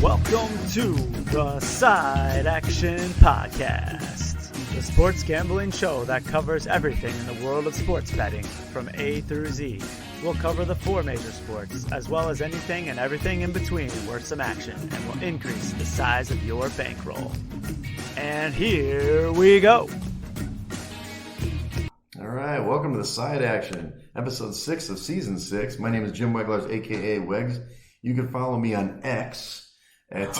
Welcome to the Side Action Podcast, the sports gambling show that covers everything in the world of sports betting from A through Z. We'll cover the four major sports, as well as anything and everything in between worth some action, and will increase the size of your bankroll. And here we go. All right, welcome to the Side Action, episode 6 of season 6. My name is Jim Weglars, aka Wegs. You can follow me on X at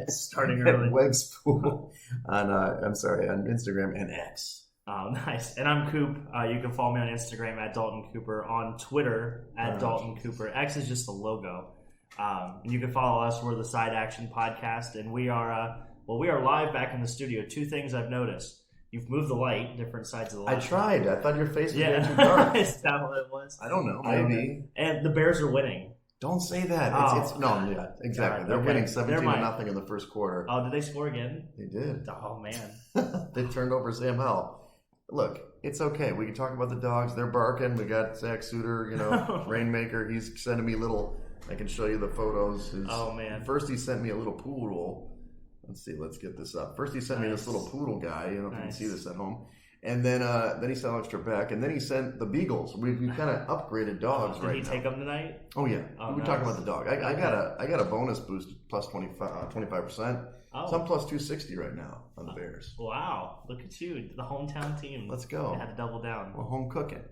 starting early. Wegspool on Instagram and X. Oh, nice. And I'm Coop. You can follow me on Instagram at Dalton Cooper, on Twitter at Dalton Cooper. X is just the logo. And you can follow us. We're the Side Action Podcast, and we are live back in the studio. Two things I've noticed. You've moved the light, different sides of the light. I tried. I thought your face was getting too dark. Is that what it was? I don't know. Maybe. And the Bears are winning. Don't say that. Exactly. They're winning 17-0 in the first quarter. Oh, did they score again? They did. Oh, man. They turned over Sam Howell. Look, it's okay. We can talk about the dogs. They're barking. We got Zach Suter, Rainmaker. He's sending me I can show you the photos. Oh, man. First, he sent me a little poodle. Let's see. Let's get this up. First, he sent me this little poodle guy. You can see this at home. And then he sent Alex Trebek, and then he sent the Beagles. We kind of upgraded dogs right now. Did he take them tonight? Oh yeah, we're talking about the dog. I got a bonus boost plus 25%. Oh. So I'm plus 260 right now on the Bears. Wow, look at you, the hometown team. Let's go. They had to double down. Well, home cooking.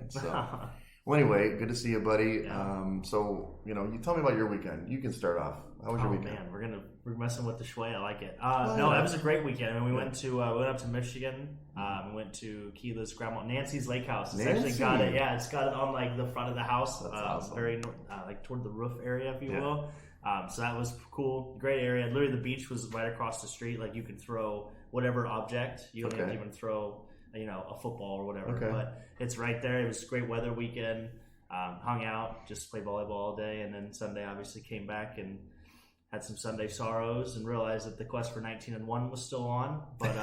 So, well, anyway, good to see you, buddy. Yeah. You tell me about your weekend. You can start off. How was your weekend? Oh man, we're messing with the schway. I like it. No, it was a great weekend. I mean, we went up to Michigan. We went to Keela's grandma Nancy's lake house. It's actually got it. Yeah, it's got it on the front of the house. That's awesome. Very toward the roof area, if you will. So that was cool. Great area. Literally, the beach was right across the street. Like you could throw whatever object. You don't have to even throw a football or whatever. Okay. But it's right there. It was a great weather weekend. Hung out, just played volleyball all day, and then Sunday obviously came back and had some Sunday sorrows and realized that the quest for 19-1 was still on. But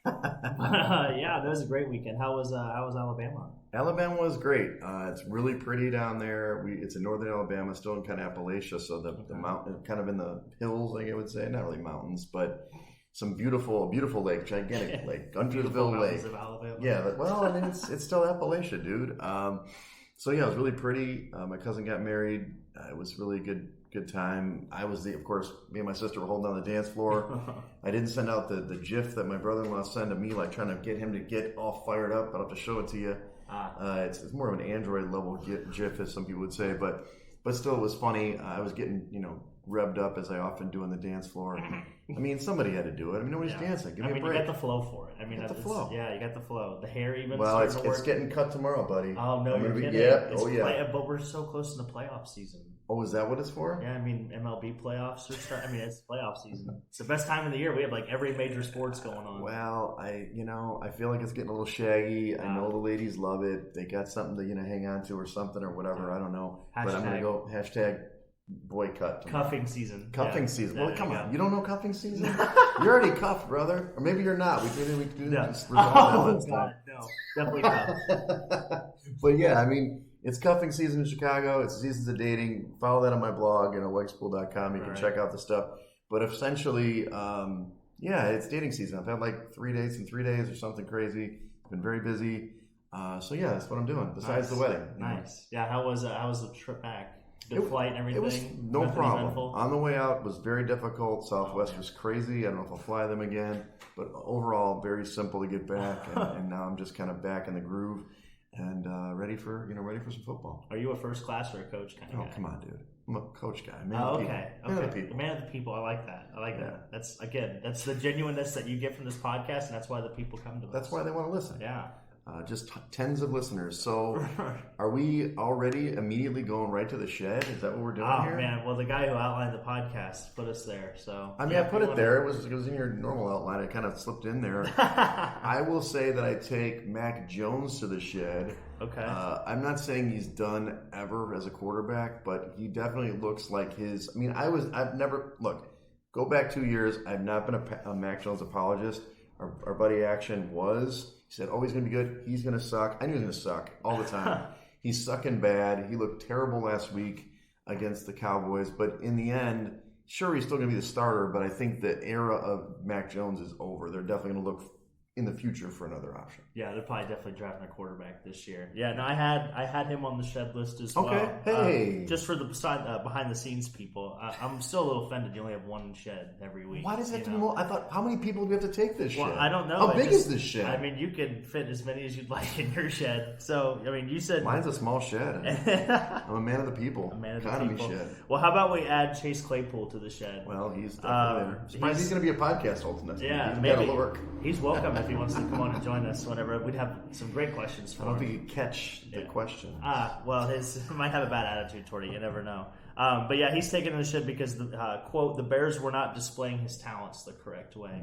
yeah, that was a great weekend. How was Alabama? Alabama was great. It's really pretty down there. It's in northern Alabama, still in kind of Appalachia, so the mountain, kind of in the hills, I would say, not really mountains, but some beautiful lake, gigantic lake, Guntersville Lake. Of Alabama. Yeah, it's still Appalachia, dude. So yeah, it was really pretty. My cousin got married. It was really good time. I was of course, me and my sister were holding down the dance floor. I didn't send out the GIF that my brother-in-law sent to me, like trying to get him to get all fired up. I'll have to show it to you. It's more of an Android level GIF, as some people would say, but still it was funny. I was getting revved up as I often do on the dance floor. I mean, somebody had to do it. I mean, nobody's dancing. Give me a break. You got the flow for it. I mean, the flow. Yeah, you got the flow. The hair even. Well, it's getting cut tomorrow, buddy. Oh no, you're kidding. Yeah. But we're so close to the playoff season. Oh, is that what it's for? Yeah, I mean, MLB playoffs are starting. I mean, it's playoff season. It's the best time of the year. We have every major sports going on. Well, I feel like it's getting a little shaggy. I know the ladies love it. They got something to hang on to or something or whatever. I don't know. But I'm gonna go #boycott. Cuffing season. Season. Well, come on. You don't know cuffing season? You're already cuffed, brother. Or maybe you're not. We do just God, no. Definitely cuffed. But yeah, I mean, it's cuffing season in Chicago. It's seasons of dating. Follow that on my blog, wegspool.com. You can check out the stuff. But essentially, it's dating season. I've had 3 dates in 3 days or something crazy. Been very busy. So yeah, that's what I'm doing. Besides the wedding. Nice. Yeah. How was the trip back? Good flight and everything? It was no problem. On the way out, it was very difficult. Southwest was crazy. I don't know if I'll fly them again. But overall, very simple to get back. And now I'm just kind of back in the groove and ready for some football. Are you a first class or a coach kind of guy? Oh, come on, dude. I'm a coach guy. Man of the people. Man of the people. I like that. That. That's the genuineness that you get from this podcast, and that's why the people come to us. That's why they want to listen. Yeah. Just tens of listeners. So are we already immediately going right to the shed? Is that what we're doing here? Oh, man. Well, the guy who outlined the podcast put us there. So I put it there. It was in your normal outline. It kind of slipped in there. I will say that I take Mac Jones to the shed. Okay. I'm not saying he's done ever as a quarterback, but he definitely looks like his. I mean, go back 2 years. I've not been a Mac Jones apologist. Our buddy Action was. He said, he's going to be good. He's going to suck. I knew he was going to suck all the time. He's sucking bad. He looked terrible last week. against the Cowboys. But in the end, sure, he's still going to be the starter, but I think the era of Mac Jones is over. They're definitely going to look in the future for another option. Yeah, they're probably definitely drafting a quarterback this year. Yeah, no, I had him on the shed list as well. Okay, hey. Just for the behind the scenes people, I'm still a little offended. You only have one shed every week. Why does that have to be more? I thought, how many people do we have to take this shed? Well, I don't know. How big is this shed? I mean, you can fit as many as you'd like in your shed. So, I mean, you said mine's a small shed. I'm a man of the people. A man of the economy people. Shed. Well, how about we add Chase Claypool to the shed? Well, he's definitely there. Surprised he's going to be a podcast host next week. Yeah, He's maybe. gotta work. He's welcome if he wants to come on and join us whenever. We'd have some great questions for I don't him. think he'd catch the question. Well, his might have a bad attitude toward it. You never know. But yeah, he's taken in the shit because, quote, the Bears were not displaying his talents the correct way.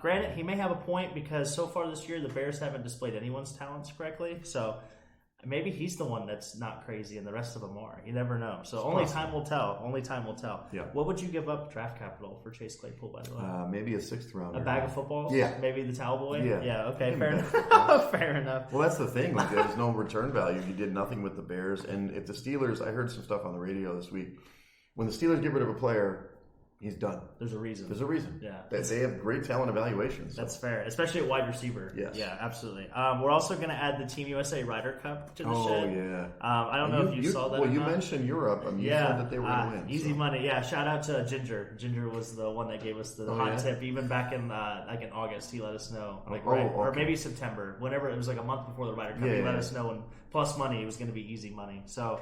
Granted, he may have a point because so far this year, the Bears haven't displayed anyone's talents correctly. So maybe he's the one that's not crazy and the rest of them are. You never know. So only time will tell. Only time will tell. Yeah. What would you give up draft capital for Chase Claypool, by the way? Maybe a 6th round. A bag of footballs? Yeah. Maybe the towel boy? Yeah. Okay, fair enough. Fair enough. Well, that's the thing. Like, there's no return value. You did nothing with the Bears. And if the Steelers, I heard some stuff on the radio this week. When the Steelers get rid of a player, he's done. There's a reason. There's a reason. Yeah. They have great talent evaluations. So. That's fair, especially at wide receiver. Yes. Yeah, absolutely. We're also going to add the Team USA Ryder Cup to the shed. Oh, yeah. I don't know if you saw that. Well, you mentioned Europe. I mean, you said that they were going to win. Easy money. Yeah, shout out to Ginger. Ginger was the one that gave us the hot tip. Even back in in August, he let us know. Or maybe September. Whenever it was like a month before the Ryder Cup, he let us know. And plus money, it was going to be easy money. So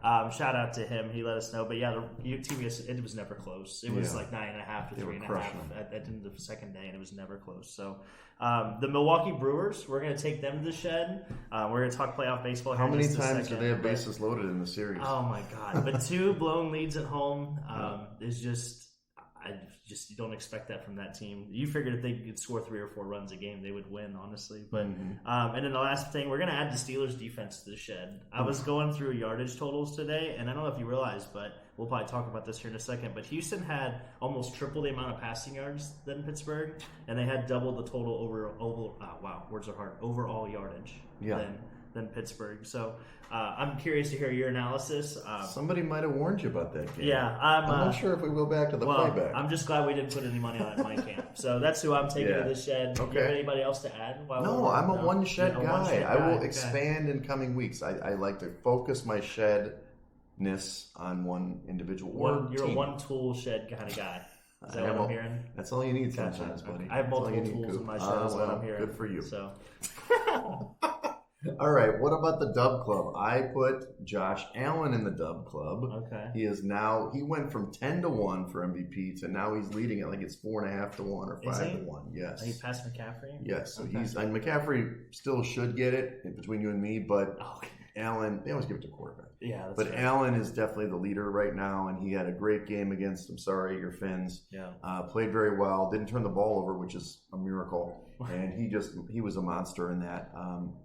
shout out to him. He let us know. But yeah, the Team USA, it was never close. It was like 9.5 to 3.5 at the end of the second day, and it was never close. So the Milwaukee Brewers, we're going to take them to the shed. We're going to talk playoff baseball. How many times do they have bases loaded in the series? Oh my god! But 2 blown leads at home is just. You don't expect that from that team. You figured if they could score 3 or 4 runs a game, they would win, honestly. But and then the last thing, we're going to add the Steelers' defense to the shed. I was going through yardage totals today, and I don't know if you realized, but we'll probably talk about this here in a second. But Houston had almost triple the amount of passing yards than Pittsburgh, and they had double the total overall yardage than Pittsburgh. So I'm curious to hear your analysis. Somebody might have warned you about that game. Yeah, I'm not sure if we go back to the playback. I'm just glad we didn't put any money on it in my camp. So that's who I'm taking to the shed. Okay. Do you have anybody else to add? No, I'm a one shed guy. I will expand in coming weeks. I like to focus my shedness on one individual You're team. a one tool shed kind of guy. Is that what I'm hearing? That's all you need sometimes, buddy. I have multiple tools in my shed is what I'm hearing. Good for you. So. All right, what about the Dub Club? I put Josh Allen in the Dub Club. Okay. He went from 10-1 for MVP to now he's leading it like it's 4.5 to 1 or 5 to 1. Yes. He passed McCaffrey? Yes. So McCaffrey still should get it between you and me, but Allen, they always give it to quarterback. Yeah, that's but Allen is definitely the leader right now, and he had a great game against, your Finns. Yeah. Played very well. Didn't turn the ball over, which is a miracle. And he was a monster in that.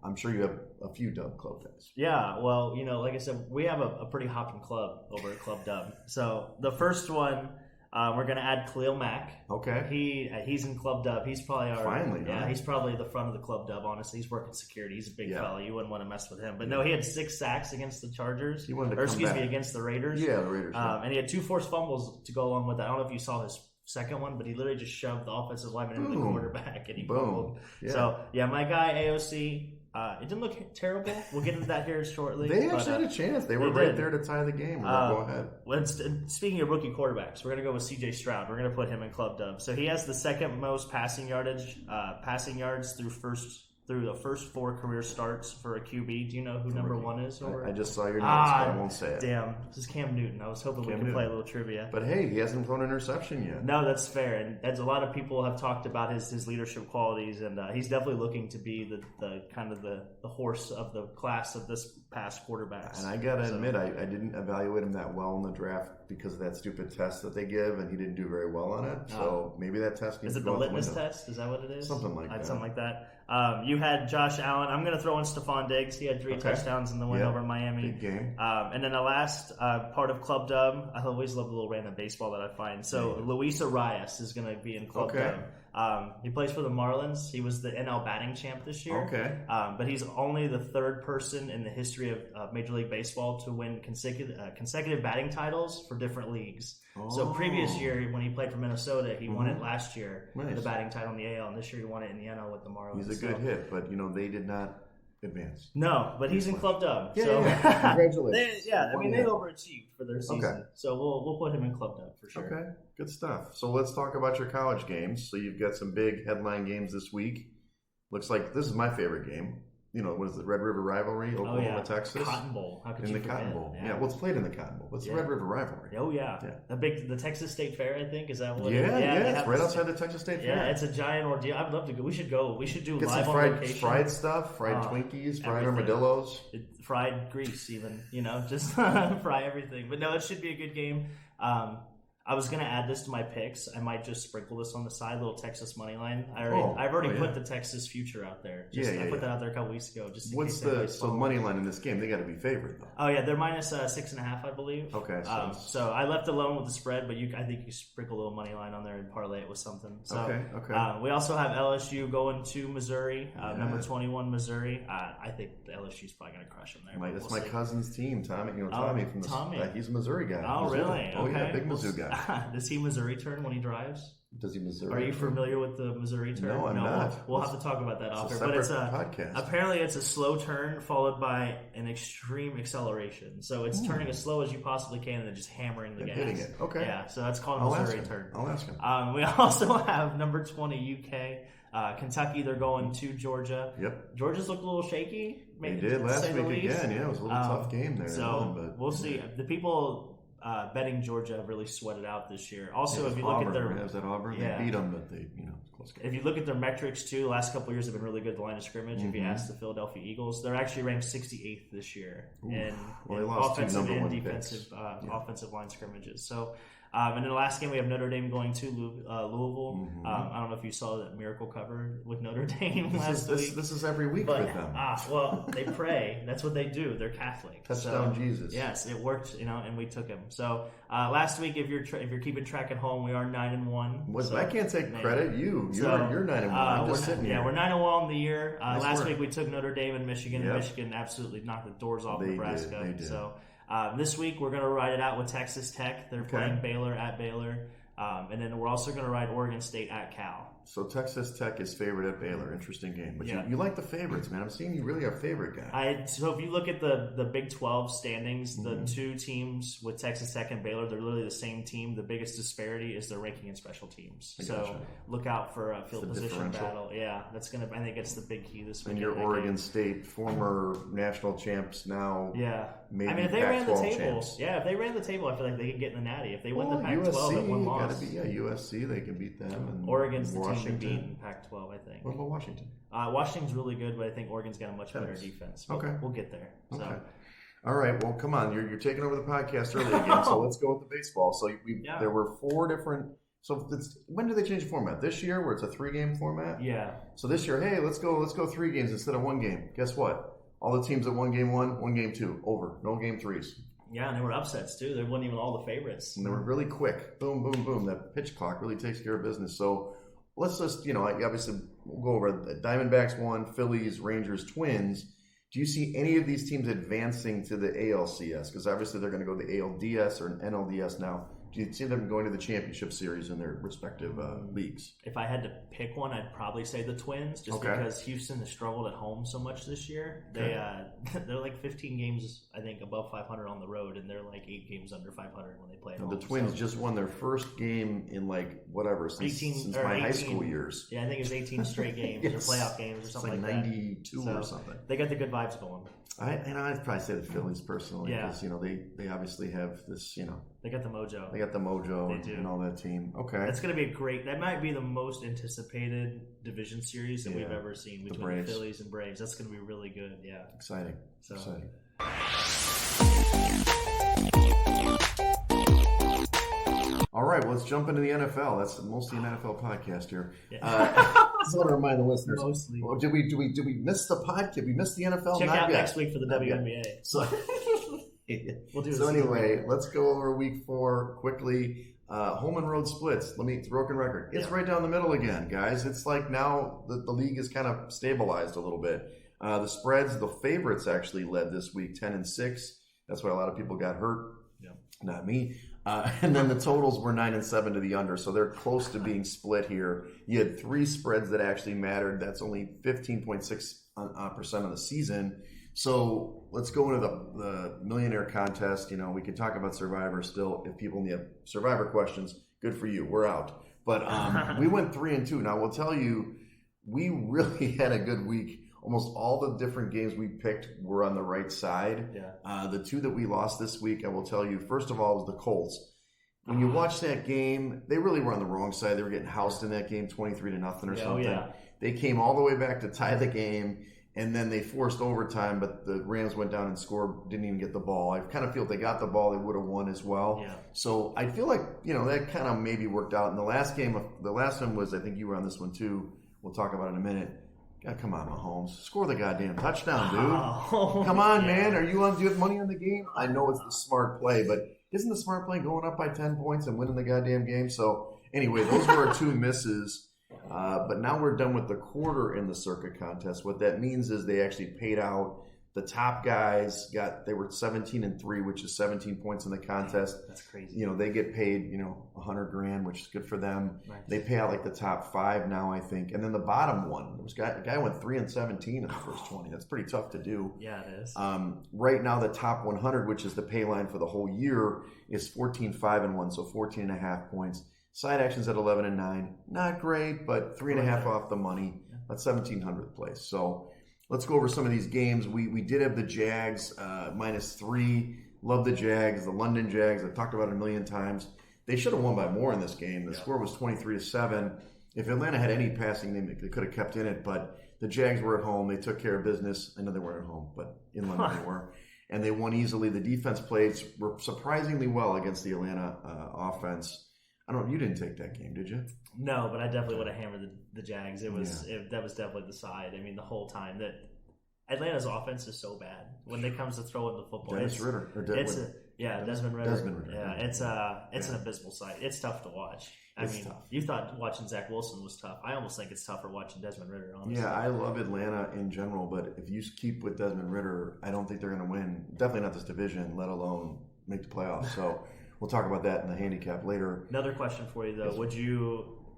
I'm sure you have a few Dub Club fans. Yeah, well, like I said, we have a pretty hopping club over at Club Dub. So the first one, we're going to add Khalil Mack. Okay. He's in Club Dub. He's probably Finally, he's probably the front of the Club Dub, honestly. He's working security. He's a big fella. You wouldn't want to mess with him. But no, he had 6 sacks against the Chargers. He wanted to come back. Against the Raiders. Yeah, the Raiders. And he had 2 forced fumbles to go along with that. I don't know if you saw his second one, but he literally just shoved the offensive lineman into the quarterback and he fumbled. Yeah. So, my guy, AOC, it didn't look terrible. We'll get into that here shortly. They actually had a chance. They were right there to tie the game. Go ahead. Speaking of rookie quarterbacks, we're going to go with C.J. Stroud. We're going to put him in Club Dub. So he has the second most passing yards through the first 4 career starts for a QB. Do you know who number 1 is? I just saw your notes, but I won't say it. Damn. This is Cam Newton. I was hoping we could play a little trivia. But hey, he hasn't thrown an interception yet. No, that's fair. And as a lot of people have talked about his leadership qualities, and he's definitely looking to be the kind of the horse of the class of this past quarterbacks. And I got to admit, I didn't evaluate him that well in the draft because of that stupid test that they give, and he didn't do very well on it. So maybe that test needs to go out the window. Is it the litmus test? Is that what it is? Something like that. Something like that. You had Josh Allen. I'm going to throw in Stephon Diggs. He had 3 touchdowns in the win over Miami. Big game. And then the last part of Club Dub, I always love the little random baseball that I find. So Luis Arias is going to be in Club Dub. He plays for the Marlins. He was the NL batting champ this year. Okay. But he's only the third person in the history of Major League Baseball to win consecutive batting titles for different leagues. So previous year, when he played for Minnesota, he won it last year, the batting title in the AL, and this year he won it in the NL with the Marlins. He's a good hit, but they did not advance. No, but he's in Club Dub. Yeah, so congratulations. they overachieved for their season. Okay. So we'll put him in Club Dub for sure. Okay, good stuff. So let's talk about your college games. So you've got some big headline games this week. Looks like this is my favorite game. What is it? Red River Rivalry, Oklahoma, Texas. Cotton Bowl. How could in you the forget? Cotton Bowl. Yeah. Well, it's played in the Cotton Bowl. It's the Red River Rivalry. Oh yeah. The Texas State Fair, I think, is that what? Yeah, it's right outside the Texas State Fair. Yeah, it's a giant ordeal. I'd love to go. We should go. We should do get live some on location. Fried stuff, fried Twinkies, fried armadillos, fried grease, even. Just fry everything. But no, it should be a good game. I was gonna add this to my picks. I might just sprinkle this on the side, little Texas money line. I've already put the Texas future out there. I put that out there a couple weeks ago. Just in case the money line in this game? They got to be favored though. Oh yeah, they're minus 6.5, I believe. Okay. So I left alone with the spread, but I think you sprinkle a little money line on there and parlay it with something. So, okay. We also have LSU going to Missouri, number 21 Missouri. I think LSU's probably gonna crush them there. That's my cousin's team, Tommy. Tommy from he's a Missouri guy. Oh really? Oh yeah, big Mizzou guy. Does he Missouri turn when he drives? Does he Missouri? Are you familiar with the Missouri turn? No, I'm not. We'll have to talk about that after. But it's a podcast. Apparently, it's a slow turn followed by an extreme acceleration. So it's turning as slow as you possibly can and then just hammering the gas. Hitting it. Okay. Yeah, so that's called a Missouri turn. I'll ask him. We also have number 20 UK. Kentucky, they're going to Georgia. Yep. Georgia's looked a little shaky. They did last week again. Yeah, it was a little tough game there. So we'll see. The people betting Georgia have really sweated out this year. Also, if you look at their Auburn, they beat them, but they close game. If you look at their metrics too, the last couple of years have been really good at the line of scrimmage. If you ask the Philadelphia Eagles, they're actually ranked 68th this year in offensive and defensive offensive line scrimmages. So. And in the last game, we have Notre Dame going to Louisville. I don't know if you saw that miracle cover with Notre Dame last week. This is every week for them. Well, they pray. That's what they do. They're Catholic. Touchdown Jesus. Yes, it worked. And we took him. So last week, if you're keeping track at home, we are 9-1. I can't take credit. You're 9-1. I'm just sitting here. Yeah, we're 9-1 on the year. Last week we took Notre Dame and Michigan. And Michigan absolutely knocked the doors off Nebraska. They did. So. This week, we're going to ride it out with Texas Tech. They're playing Baylor at Baylor. And then we're also going to ride Oregon State at Cal. So Texas Tech is favored at Baylor. Interesting game. But you like the favorites, man. I'm seeing you really are a favorite guy. So if you look at the Big 12 standings, the two teams with Texas Tech and Baylor, they're literally the same team. The biggest disparity is their ranking in special teams. So look out for a field position battle. Yeah, that's going to. I think it's the big key this week. And your Oregon State, former national champs, now maybe if they ran the table, champs. If they ran the table, I feel like they could get in the Natty. If they win the Pac-12 at one loss, USC, they can beat them. And Oregon's the team to beat in Pac-12, I think. What about Washington? Washington's really good, but I think Oregon's got a much better defense. But we'll get there. So. Okay. All right. Well, come on. You're taking over the podcast early again, so let's go with the baseball. So there were 4 different. So when do they change the format? This year, where it's a 3-game format? Yeah. So this year, hey, let's go 3 games instead of 1 game. Guess what? All the teams at 1 game 1, 1 game 2, over. No game 3s. Yeah, and there were upsets too. There wasn't even all the favorites. And they were really quick. Boom, boom, boom. That pitch clock really takes care of business. So let's just, obviously we'll go over Diamondbacks 1, Phillies, Rangers, Twins. Do you see any of these teams advancing to the ALCS? Because obviously they're going to go to the ALDS or NLDS now. Do you see them going to the championship series in their respective leagues? If I had to pick one, I'd probably say the Twins, just because Houston has struggled at home so much this year. They're like 15 games, I think, above 500 on the road, and they're like 8 games under 500 when they play at home. The Twins just won their first game in since my high school years. Yeah, I think it was 18 straight games or playoff games or something like 92 or something. They got the good vibes going. I'd probably say the Phillies personally, because they obviously have this, They got the mojo. They got the mojo and all that team. Okay. It's going to be that might be the most anticipated division series that we've ever seen between the Phillies and Braves. That's going to be really good. Yeah. Exciting. All right, well, let's jump into the NFL. That's mostly an NFL podcast here. I just want to remind the listeners. Mostly. Well, did we miss the podcast? Did we miss the NFL? Check out next week for the WNBA. So, We'll do So anyway, let's go over week 4 quickly. Home and road splits. It's a broken record. It's right down the middle again, guys. It's like now the league is kind of stabilized a little bit. The spreads, the favorites actually led this week 10-6. That's why a lot of people got hurt. Yeah. Not me. And then the totals were 9-7 to the under, so they're close to being split here. You had 3 spreads that actually mattered. That's only 15.6% of the season. So let's go into the millionaire contest. We can talk about Survivor still. If people need Survivor questions, good for you. We're out. But we went 3-2. Now we'll tell you, we really had a good week. Almost all the different games we picked were on the right side. Yeah. The 2 that we lost this week, I will tell you, first of all, was the Colts. When you watch that game, they really were on the wrong side. They were getting housed in that game 23-0 or something. Yeah. They came all the way back to tie the game. And then they forced overtime, but the Rams went down and scored, didn't even get the ball. I kind of feel if they got the ball, they would have won as well. Yeah. So I feel like, that kind of maybe worked out. In the last game, the last one was, I think you were on this one too. We'll talk about it in a minute. God, come on, Mahomes. Score the goddamn touchdown, dude. Oh, come on, man. Do you have money on the game? I know it's the smart play, but isn't the smart play going up by 10 points and winning the goddamn game? So anyway, those were our 2 misses. But now we're done with the quarter in the circuit contest. What that means is they actually paid out. The top guys they were 17-3, which is 17 points in the contest. That's crazy. They get paid, $100,000, which is good for them. Nice. They pay out like the top 5 now, I think. And then the bottom one, a guy went 3-17 in the first 20. That's pretty tough to do. Yeah, it is. Right now, the top 100, which is the pay line for the whole year, is 14-5-1, so 14.5 points. Side actions at 11-9, not great, but 3.5 off the money, at 1,700th place. So let's go over some of these games. We did have the Jags -3. Love the Jags, the London Jags. I've talked about it a million times. They should have won by more in this game. The score was 23-7. If Atlanta had any passing, they could have kept in it. But the Jags were at home. They took care of business. I know they weren't at home, but in London they were. And they won easily. The defense played surprisingly well against the Atlanta offense. I don't know. You didn't take that game, did you? No, but I definitely would have hammered the Jags. That was definitely the side. I mean, the whole time that Atlanta's offense is so bad when it comes to throwing the football. Desmond Ritter. Desmond Ritter. Desmond Ritter. Yeah, it's an abysmal sight. It's tough to watch. It's tough. You thought watching Zach Wilson was tough. I almost think it's tougher watching Desmond Ritter, honestly. Yeah, I love Atlanta in general, but if you keep with Desmond Ritter, I don't think they're going to win. Definitely not this division, let alone make the playoffs. So we'll talk about that in the handicap later. Another question for you, though.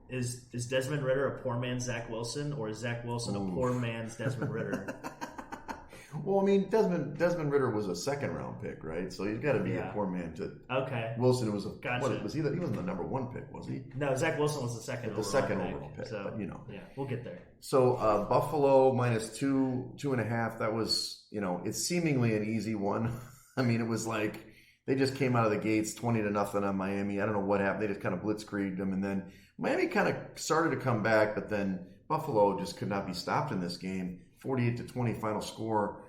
Is Desmond Ritter a poor man's Zach Wilson, or is Zach Wilson a poor man's Desmond Ritter? Well, I mean, Desmond Ritter was a second-round pick, right? So he's got to be a poor man to. Okay. Wilson was Gotcha. He wasn't the number 1 pick, was he? No, Zach Wilson was the second overall pick. So, but, yeah, we'll get there. So Buffalo -2, 2.5. That was, it's seemingly an easy one. I mean, it was like they just came out of the gates 20-0 on Miami. I don't know what happened. They just kind of blitzkrieged them, and then Miami kind of started to come back, but then Buffalo just could not be stopped in this game. 48-20 final score.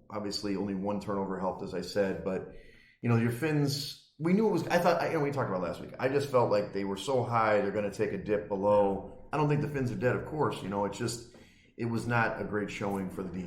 Obviously only 1 turnover helped, as I said, but your Finns, we knew it was. I thought, we talked about last week. I just felt like they were so high, they're going to take a dip below. I don't think the Finns are dead, of course. It was not a great showing for the D.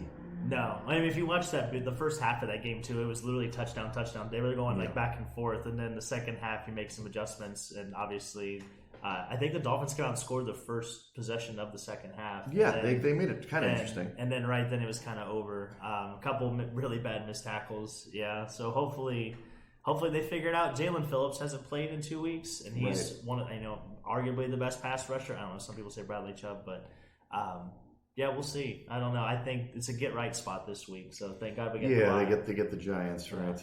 No, I mean, if you watch the first half of that game too, it was literally touchdown. They were going like back and forth, and then the second half you make some adjustments, and obviously, I think the Dolphins came out and scored the first possession of the second half. Yeah, they made it kind of interesting. And then right then it was kind of over. A couple really bad missed tackles. Yeah, so hopefully they figure it out. Jalen Phillips hasn't played in 2 weeks, and he's one of arguably the best pass rusher. I don't know. Some people say Bradley Chubb, but. Yeah, we'll see. I don't know. I think it's a get right spot this week, so thank God we get. Yeah, they get the Giants right.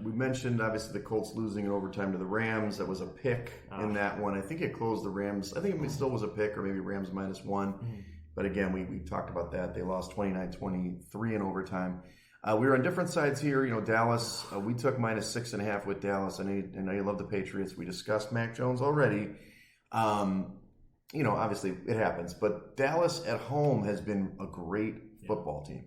We mentioned obviously the Colts losing in overtime to the Rams. That was a pick in that one. I think it closed the Rams. I think it still was a pick, or maybe Rams -1. Mm-hmm. But again, we talked about that. They lost 29-23 in overtime. We were on different sides here. Dallas. We took -6.5 with Dallas. I know you love the Patriots. We discussed Mac Jones already. Obviously it happens, but Dallas at home has been a great football team.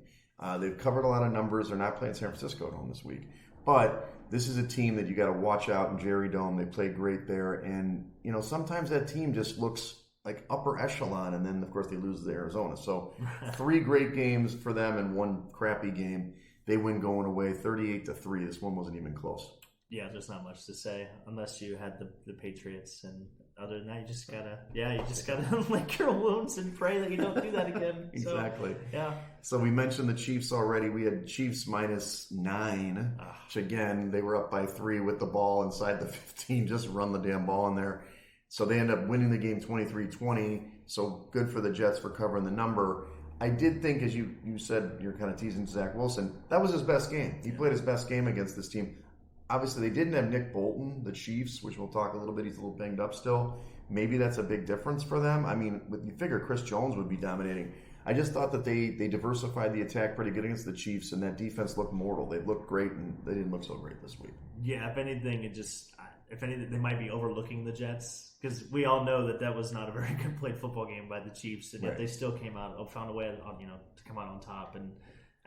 They've covered a lot of numbers. They're not playing San Francisco at home this week, but this is a team that you got to watch out in Jerry Dome. They played great there, and sometimes that team just looks like upper echelon, and then of course they lose to Arizona. So 3 great games for them and 1 crappy game. They win going away 38-3. This one wasn't even close. Yeah, there's not much to say unless you had the Patriots, and other than that, you just gotta lick your wounds and pray that you don't do that again. Exactly. So, yeah. So we mentioned the Chiefs already. We had Chiefs -9, which again, they were up by 3 with the ball inside the 15. Just run the damn ball in there. So they end up winning the game 23-20. So good for the Jets for covering the number. I did think, as you said, you're kind of teasing Zach Wilson, that was his best game. He played his best game against this team. Obviously, they didn't have Nick Bolton, the Chiefs, which we'll talk a little bit. He's a little banged up still. Maybe that's a big difference for them. I mean, you figure Chris Jones would be dominating. I just thought that they diversified the attack pretty good against the Chiefs, and that defense looked mortal. They looked great, and they didn't look so great this week. Yeah, if anything, they might be overlooking the Jets, because we all know that was not a very good played football game by the Chiefs, and yet they still found a way to come out on top. And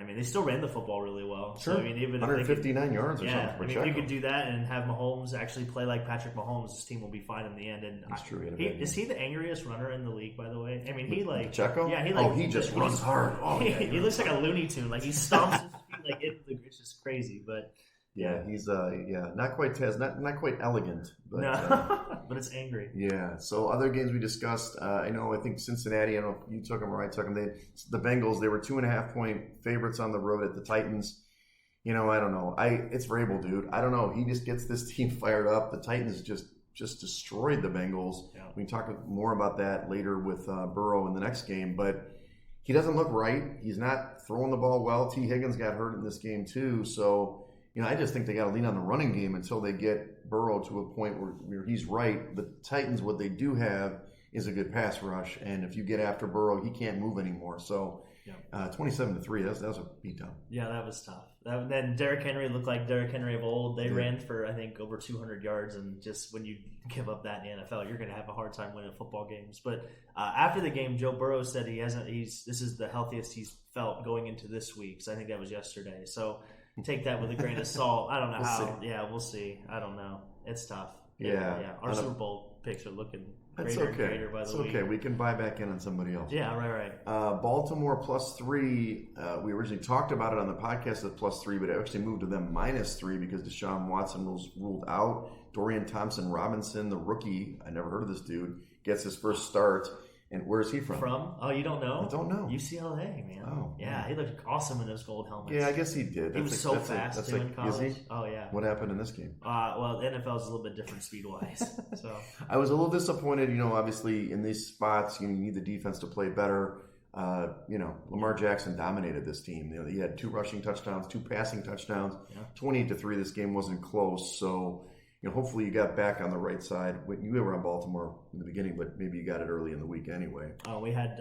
I mean, they still ran the football really well. Sure. So, I mean, even 159 yards or something. Yeah, I mean, if you could do that and have Mahomes actually play like Patrick Mahomes, this team will be fine in the end. And that's true. Is he the angriest runner in the league, by the way? I mean, Pacheco? Yeah, he just runs hard. Oh, he looks like a Looney Tune. Like, he stomps his feet like it's just crazy. But yeah, he's not quite elegant, but no. But it's angry. Yeah. So other games we discussed, I think Cincinnati. I don't know if you took them or I took them. The Bengals. They were 2.5-point favorites on the road at the Titans. I don't know. It's Vrabel, dude. I don't know. He just gets this team fired up. The Titans just destroyed the Bengals. Yeah. We can talk more about that later with Burrow in the next game, but he doesn't look right. He's not throwing the ball well. T. Higgins got hurt in this game too, so. I just think they got to lean on the running game until they get Burrow to a point where he's right. The Titans, what they do have is a good pass rush, and if you get after Burrow, he can't move anymore. So, 27-3, that was a beatdown. Yeah, that was tough. Then Derrick Henry looked like Derrick Henry of old. They ran for, I think, over 200 yards, and just when you give up that in the NFL, you're going to have a hard time winning football games. But after the game, Joe Burrow said this is the healthiest he's felt going into this week. So I think that was yesterday. So. Take that with a grain of salt. I don't know how. Yeah, we'll see. I don't know. It's tough. Yeah. Our Super Bowl picks are looking greater and greater by the week. It's okay. We can buy back in on somebody else. Yeah, right. Baltimore +3. We originally talked about it on the podcast at +3, but it actually moved to them -3 because Deshaun Watson was ruled out. Dorian Thompson-Robinson, the rookie, I never heard of this dude, gets his first start. And where is he from? Oh, you don't know? I don't know. UCLA, man. Oh, yeah, he looked awesome in those gold helmets. Yeah, I guess he did. He was so fast in college. Is he? Oh, yeah. What happened in this game? Well, the NFL is a little bit different speed-wise. So I was a little disappointed. Obviously in these spots, you need the defense to play better. Lamar Jackson dominated this team. He had 2 rushing touchdowns, 2 passing touchdowns. 28-3. This game wasn't close. So. Hopefully you got back on the right side. You were on Baltimore in the beginning, but maybe you got it early in the week anyway. Oh, we had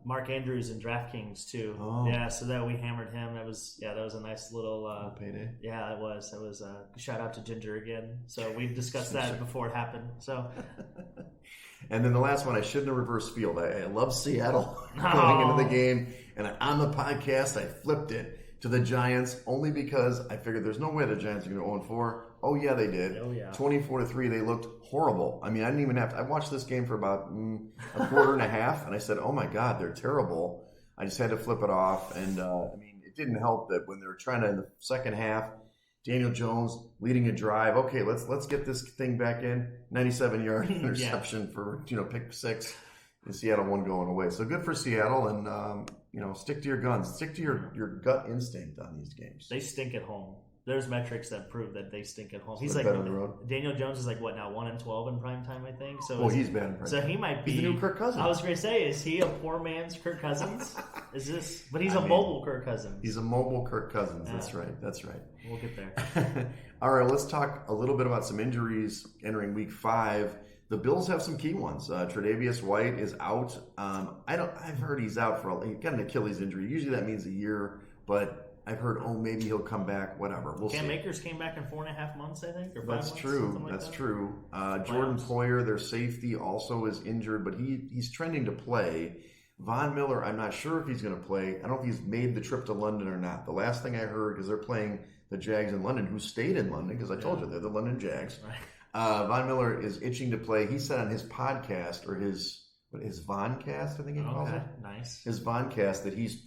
Mark Andrews in DraftKings too. Oh. Yeah, so that we hammered him. That was a nice little payday. Yeah, it was. It was shout out to Ginger again. So we've discussed that before it happened. So. And then the last one, I shouldn't have reversed field. I love Seattle going into the game, and on the podcast I flipped it to the Giants only because I figured there's no way the Giants are going to 0-4. Oh, yeah, they did. Oh, yeah. 24-3, they looked horrible. I mean, I didn't even have to – I watched this game for about a quarter and a half, and I said, oh, my God, they're terrible. I just had to flip it off. And, it didn't help that when they were trying to – in the second half, Daniel Jones leading a drive. Okay, let's get this thing back in. 97-yard interception for, pick 6. And Seattle won going away. So good for Seattle, and, stick to your guns. Stick to your gut instinct on these games. They stink at home. There's metrics that prove that they stink at home. So he's like on the road. Daniel Jones is like what now 1-12 in prime time, I think. So he's bad in prime time. So he might be he's the new Kirk Cousins. I was going to say, is he a poor man's Kirk Cousins? Is this? But he's mobile Kirk Cousins. He's a mobile Kirk Cousins. Yeah. That's right. We'll get there. All right, let's talk a little bit about some injuries entering Week 5. The Bills have some key ones. Tre'Davious White is out. I've heard he's out he got an Achilles injury. Usually that means a year, but I've heard, maybe he'll come back, whatever. We'll see. Cam Akers came back in 4.5 months, I think, or 5 months. That's true. Jordan Poyer, their safety, also is injured, but he's trending to play. Von Miller, I'm not sure if he's going to play. I don't know if he's made the trip to London or not. The last thing I heard, because they're playing the Jags in London, who stayed in London, because I told you they're the London Jags. Right. Von Miller is itching to play. He said on his podcast, or his Voncast, I think he calls it. Nice. His Voncast that he's,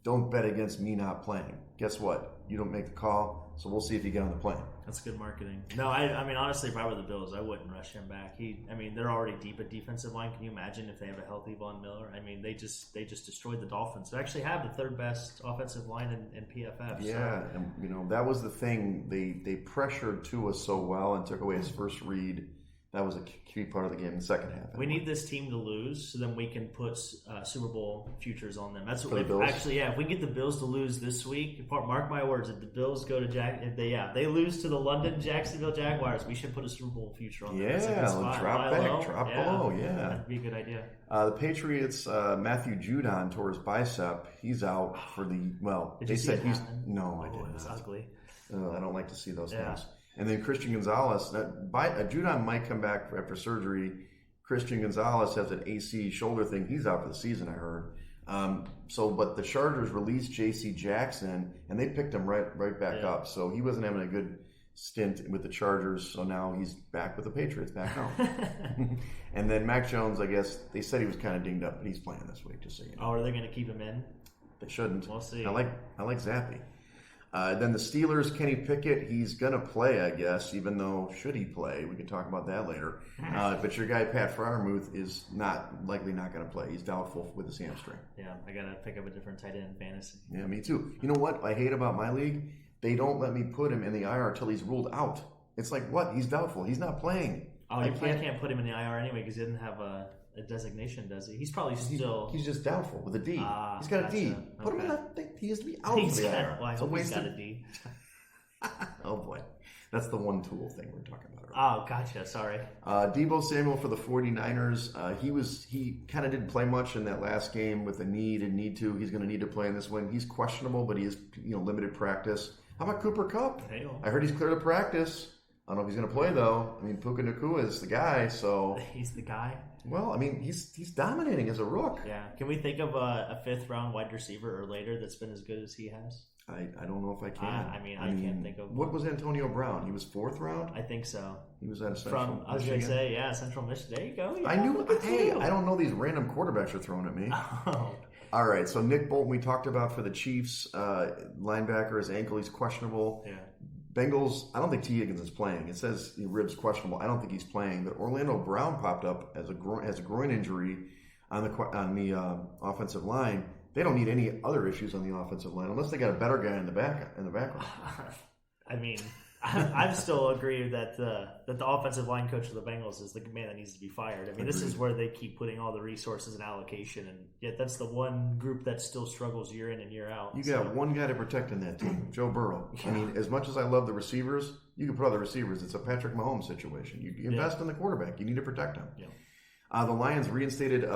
don't bet against me not playing. Guess what? You don't make the call, so we'll see if you get on the plane. That's good marketing. No, I mean, honestly, if I were the Bills, I wouldn't rush him back. They're already deep at defensive line. Can you imagine if they have a healthy Von Miller? I mean, they just destroyed the Dolphins. They actually have the third best offensive line in PFF. Yeah, so. and that was the thing. They pressured Tua so well and took away his first read. That was a key part of the game in the second half. We need this team to lose so then we can put Super Bowl futures on them. That's what the Bills? Actually, yeah. If we get the Bills to lose this week, mark my words, if the Bills go to if they lose to the London Jacksonville Jaguars, we should put a Super Bowl future on them. Yeah, drop below. Yeah, that'd be a good idea. The Patriots, Matthew Judon tore his bicep. He's out for the They said he's no, I didn't. It was ugly. I don't like to see those things. And then Christian Gonzalez, Judon might come back after surgery. Christian Gonzalez has an AC shoulder thing. He's out for the season, I heard. But the Chargers released J.C. Jackson, and they picked him right back up. So he wasn't having a good stint with the Chargers. So now he's back with the Patriots, back home. And then Mac Jones, I guess they said he was kind of dinged up, but he's playing this week. Just so you know. Oh, are they going to keep him in? They shouldn't. We'll see. I like Zappy. Then the Steelers, Kenny Pickett, he's going to play, I guess, even though should he play? We can talk about that later. But your guy, Pat Freiermuth, is likely not going to play. He's doubtful with his hamstring. Yeah, I got to pick up a different tight end in fantasy. Yeah, me too. You know what I hate about my league? They don't let me put him in the IR until he's ruled out. It's like, what? He's doubtful. He's not playing. Oh, you can't put him in the IR anyway because he didn't have a designation, does he? He's probably still... He's just doubtful with a D. He's got a D. Put him in that thing. He has to be out of the IR. Well, I hope he's got a D. Oh, boy. That's the one tool thing we're talking about. Oh, gotcha. Sorry. Deebo Samuel for the 49ers. He kind of didn't play much in that last game with a need and need to. He's going to need to play in this one. He's questionable, but he is limited practice. How about Cooper Kupp? I heard he's clear to practice. I don't know if he's going to play, though. I mean, Puka Nacua is the guy, so... He's the guy? Well, I mean, he's dominating as a rook. Yeah. Can we think of a fifth-round wide receiver or later that's been as good as he has? I don't know if I can. I can't think of what was Antonio Brown? He was fourth round? I think so. He was at Central Michigan. I was going to say, Central Michigan. There you go. Yeah, I knew. Hey, I don't know these random quarterbacks are throwing at me. Oh. All right, so Nick Bolton we talked about for the Chiefs. Linebacker, his ankle, he's questionable. Yeah. Bengals, I don't think T. Higgins is playing. It says the ribs questionable. I don't think he's playing. But Orlando Brown popped up as a groin injury on the offensive line. They don't need any other issues on the offensive line unless they got a better guy in the background. I mean, I still agree that the offensive line coach of the Bengals is the man that needs to be fired. I mean, this is where they keep putting all the resources and allocation, and yet that's the one group that still struggles year in and year out. You got one guy to protect in that team, Joe Burrow. I mean, as much as I love the receivers, you can put other receivers. It's a Patrick Mahomes situation. You invest in the quarterback. You need to protect him. Yeah. The Lions reinstated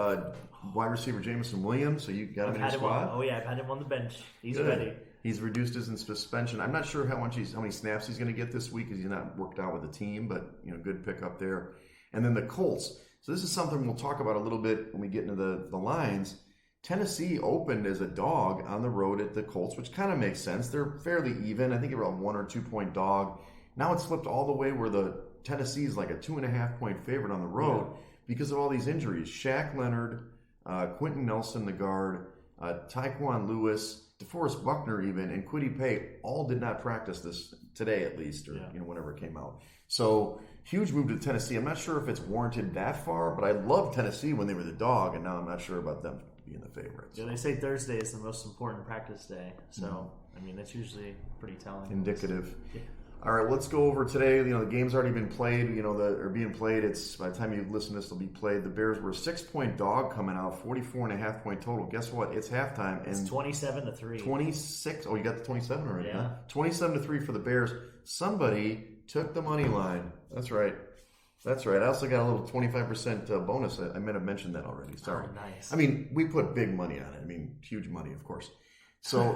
wide receiver Jameson Williams, so you got him in your squad. I've had him on the bench. He's ready. He's reduced his suspension. I'm not sure how many snaps he's going to get this week because he's not worked out with the team, but good pickup there. And then the Colts. So this is something we'll talk about a little bit when we get into the lines. Tennessee opened as a dog on the road at the Colts, which kind of makes sense. They're fairly even. I think they're a 1 or 2 point dog. Now it's flipped all the way where the Tennessee's like a 2.5 point favorite on the road. Yeah. Because of all these injuries. Shaq Leonard, Quentin Nelson, the guard, Tyquan Lewis, DeForest Buckner even, and Kwity Paye all did not practice this today at least, or whenever it came out. So, huge move to Tennessee. I'm not sure if it's warranted that far, but I loved Tennessee when they were the dog, and now I'm not sure about them being the favorites. Yeah, they say Thursday is the most important practice day. So, I mean, that's usually pretty telling. Indicative. Yeah. All right, let's go over today. The game's already been played. Are being played. It's by the time you listen to this, they'll be played. The Bears were a 6-point dog coming out, 44.5 point total. Guess what? It's halftime. And it's 27-3. 26. Oh, you got the 27 already. Yeah. Huh? 27-3 for the Bears. Somebody took the money line. That's right. I also got a little 25% bonus. I might have mentioned that already. Sorry. Oh, nice. I mean, we put big money on it. I mean, huge money, of course. So,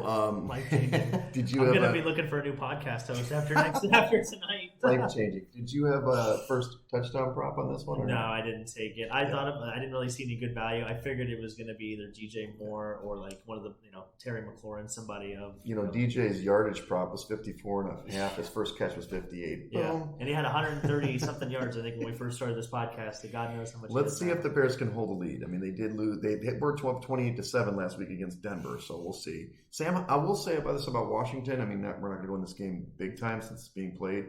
did you? I'm going to be looking for a new podcast host after tonight. Life changing. Did you have a first touchdown prop on this one? Or no, I didn't take it. I didn't really see any good value. I figured it was going to be either DJ Moore or like one of the Terry McLaurin, somebody of DJ's yardage prop was 54.5. His first catch was 58. Yeah, boom. And he had 130 something yards. I think when we first started this podcast, and God knows how much. Let's see if the Bears can hold a lead. I mean, they did lose. They were 28-7 last week against Denver, so we'll see. Sam, I will say about this about Washington. I mean, we're not going to go in this game big time since it's being played.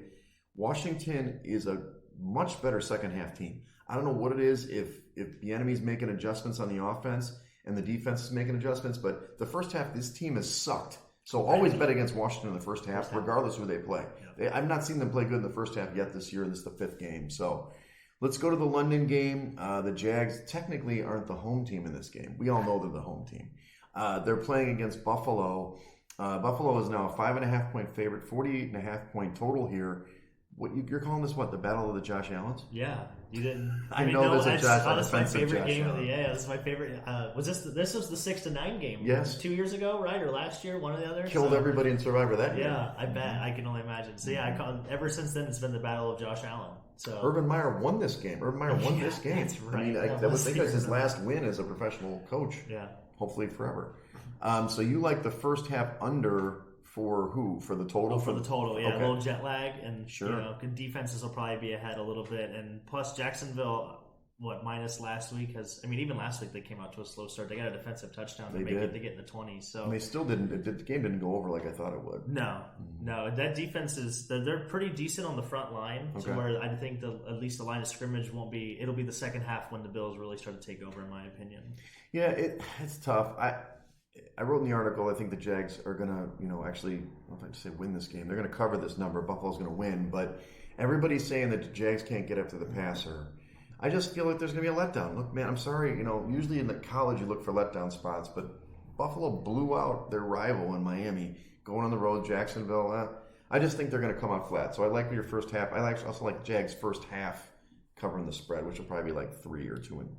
Washington is a much better second half team. I don't know what it is if the enemy's making adjustments on the offense and the defense is making adjustments, but the first half, this team has sucked. So always bet against Washington in the first half, regardless who they play. I've not seen them play good in the first half yet this year, and this is the 5th game. So let's go to the London game. The Jags technically aren't the home team in this game. We all know they're the home team. They're playing against Buffalo. Buffalo is now a 5.5-point favorite, 48.5-point total here. What you're calling this? What, the battle of the Josh Allens? Yeah, you didn't. I know there's a Josh. That's my favorite game of the year. This is my favorite. Was this? This was the 6-9 game. Yes, 2 years ago, right, or last year, one or the other. Killed everybody in Survivor that year. Yeah, I bet. I can only imagine. So yeah, ever since then, it's been the battle of Josh Allen. So Urban Meyer won this game. This game. That's right. I mean, that was his last win as a professional coach. Yeah. Hopefully forever. So you like the first half under for who? For the total? For the total, yeah. Okay. A little jet lag, and sure. Defenses will probably be ahead a little bit, and plus Jacksonville, minus last week even last week they came out to a slow start. They got a defensive touchdown to get in the 20s. So and they still didn't. The game didn't go over like I thought it would. No. That defense they're pretty decent on the front line, to where I think at least the line of scrimmage won't be. It'll be the second half when the Bills really start to take over, in my opinion. Yeah, it's tough. I wrote in the article, I think the Jags are going to, actually, I don't know if I just say win this game. They're going to cover this number. Buffalo's going to win. But everybody's saying that the Jags can't get after the passer. I just feel like there's going to be a letdown. Look, man, I'm sorry. Usually in the college you look for letdown spots. But Buffalo blew out their rival in Miami. Going on the road, Jacksonville. I just think they're going to come out flat. So I like your first half. I also like Jags' first half covering the spread, which will probably be like 3 or 2.5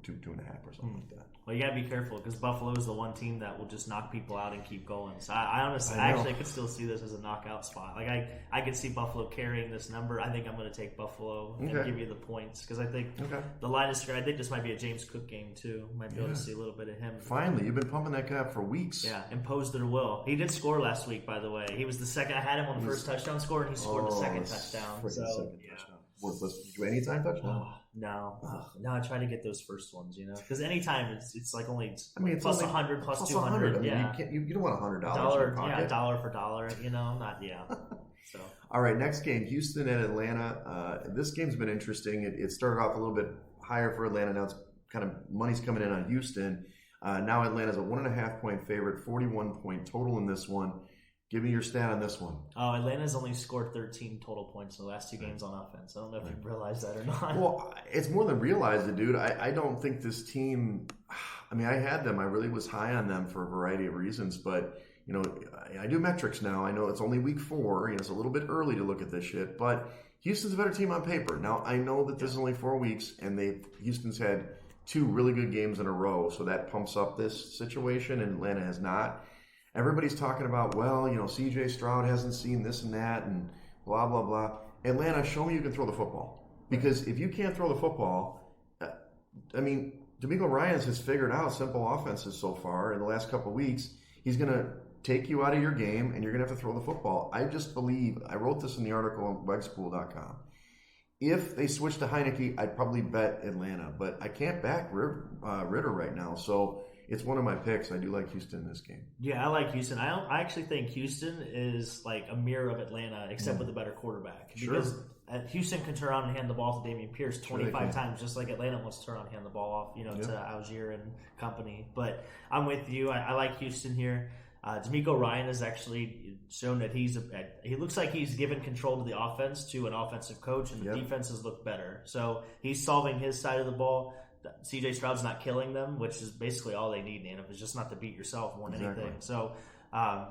or something like that. Well, you got to be careful because Buffalo is the one team that will just knock people out and keep going. So I honestly, I could still see this as a knockout spot. Like I could see Buffalo carrying this number. I think I'm going to take Buffalo and give you the points because I think the line is scared. I think this might be a James Cook game too. Might be able to see a little bit of him. Finally, you've been pumping that guy up for weeks. Yeah, impose their will. He did score last week, by the way. He was the second. I had him on the first touchdown score, and he scored the second touchdown. Touchdown. Did you anytime touchdown? No, I try to get those first ones, because anytime it's like only it's plus only 100, plus 200. 200. I mean, you don't want $100. Dollar for dollar. So. All right, next game, Houston at Atlanta. This game's been interesting. It started off a little bit higher for Atlanta. Now it's kind of money's coming in on Houston. Now Atlanta's a 1.5-point favorite, 41-point total in this one. Give me your stat on this one. Oh, Atlanta's only scored 13 total points in the last 2 games on offense. I don't know if you realize that or not. Well, it's more than realize it, dude. I don't think this team – I mean, I had them. I really was high on them for a variety of reasons. But, I do metrics now. I know it's only week 4. It's a little bit early to look at this shit. But Houston's a better team on paper. Now, I know that this is only 4 weeks, and Houston's had 2 really good games in a row. So that pumps up this situation, and Atlanta has not. Everybody's talking about, C.J. Stroud hasn't seen this and that and blah, blah, blah. Atlanta, show me you can throw the football. Because if you can't throw the football, DeMeco Ryans has figured out simple offenses so far in the last couple of weeks. He's going to take you out of your game, and you're going to have to throw the football. I just believe, I wrote this in the article on wegspool.com. If they switch to Heineke, I'd probably bet Atlanta. But I can't back Ritter right now, so it's one of my picks. I do like Houston in this game. Yeah, I like Houston. I actually think Houston is like a mirror of Atlanta, except with a better quarterback. Because Houston can turn around and hand the ball to Dameon Pierce 25 times, just like Atlanta wants to turn around and hand the ball off, to Algier and company. But I'm with you. I like Houston here. DeMeco Ryan has actually shown that he looks like he's given control to the offense to an offensive coach, and the defenses look better. So he's solving his side of the ball. C.J. Stroud's not killing them, which is basically all they need, man. It's just not to beat yourself more than anything. So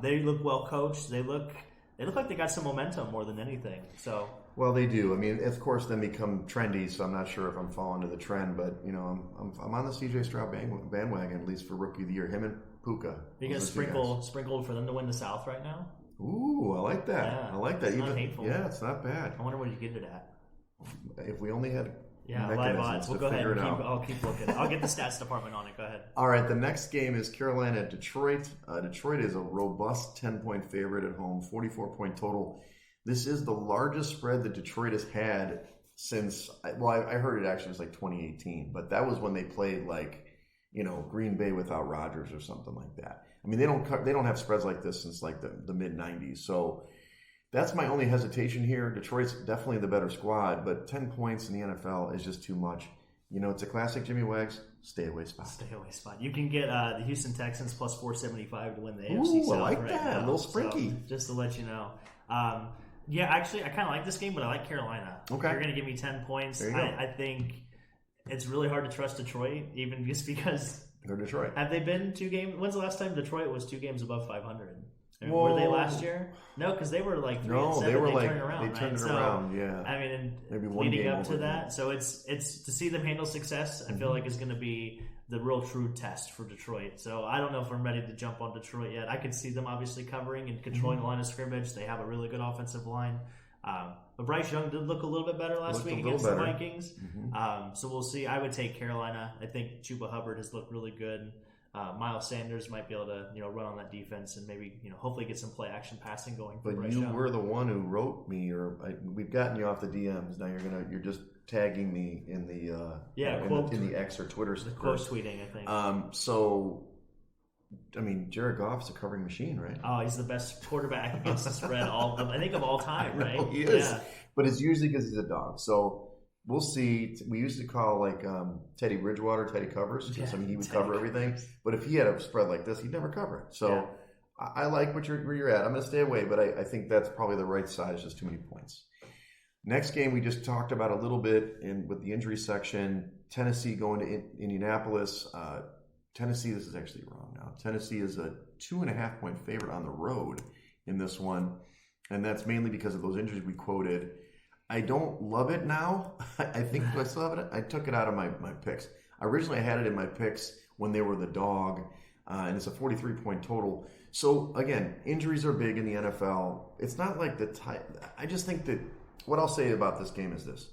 they look well coached. They look like they got some momentum more than anything. So well, they do. I mean, of course, then become trendy. So I'm not sure if I'm falling to the trend, but I'm on the C.J. Stroud bandwagon, at least for rookie of the year. Him and Puka. You're gonna sprinkle for them to win the South right now? Ooh, I like that. Yeah, I like that. It's not hateful. Yeah, it's not bad. I wonder where you get it at. If we only had live odds. We'll go ahead and I'll keep looking. I'll get the stats department on it. Go ahead. All right, the next game is Carolina at Detroit. Detroit is a robust 10-point favorite at home, 44-point total. This is the largest spread that Detroit has had since, I heard it actually was like 2018, but that was when they played like, Green Bay without Rodgers or something like that. I mean, they don't have spreads like this since like the mid '90s. So that's my only hesitation here. Detroit's definitely the better squad, but 10 points in the NFL is just too much. You know, it's a classic Jimmy Wags stay away spot. Stay away spot. You can get the Houston Texans plus 475 to win the AFC South. I like right that. now. A little sprinky. So, just to let you know. Yeah, actually, I kind of like this game, but I like Carolina. Okay. You're going to give me 10 points. There you go. I think it's really hard to trust Detroit, even just because. They're Detroit. Have they been 2 games? When's the last time Detroit was 2 games above 500? Whoa. Were they last year? No, because they were like 3 and 7. They were they like turned around, they turned right? it around. Yeah. I mean, maybe one leading game up to over that, them. so it's to see them handle success. I feel like is going to be the real true test for Detroit. So I don't know if I'm ready to jump on Detroit yet. I could see them obviously covering and controlling the line of scrimmage. They have a really good offensive line. But Bryce Young did look a little bit better last week against the Vikings. So we'll see. I would take Carolina. I think Chuba Hubbard has looked really good. Miles Sanders might be able to run on that defense and maybe hopefully get some play action passing going. For But Bryce you Young. were the one who wrote me, we've gotten you off the DMs. Now you're just tagging me in the in the X or Twitter. The quote tweeting, I think. So, I mean, Jared Goff's a covering machine, right? Oh, he's the best quarterback against the spread I think of all time, right? No, he is. Yeah. But it's usually because he's a dog. So we'll see. We used to call like Teddy Bridgewater Teddy covers. Yeah, I mean, he would Teddy cover everything. But if he had a spread like this, he'd never cover it. So I like where you're at. I'm going to stay away, but I think that's probably the right size. Just too many points. Next game we just talked about a little bit with the injury section. Tennessee going to Indianapolis. Tennessee, this is actually wrong now. Tennessee is a 2.5 point favorite on the road in this one. And that's mainly because of those injuries we quoted. I don't love it now. I think I still have it. I took it out of my picks. Originally, I had it in my picks when they were the dog, and it's a 43-point total. So, again, injuries are big in the NFL. It's not like I just think that what I'll say about this game is this.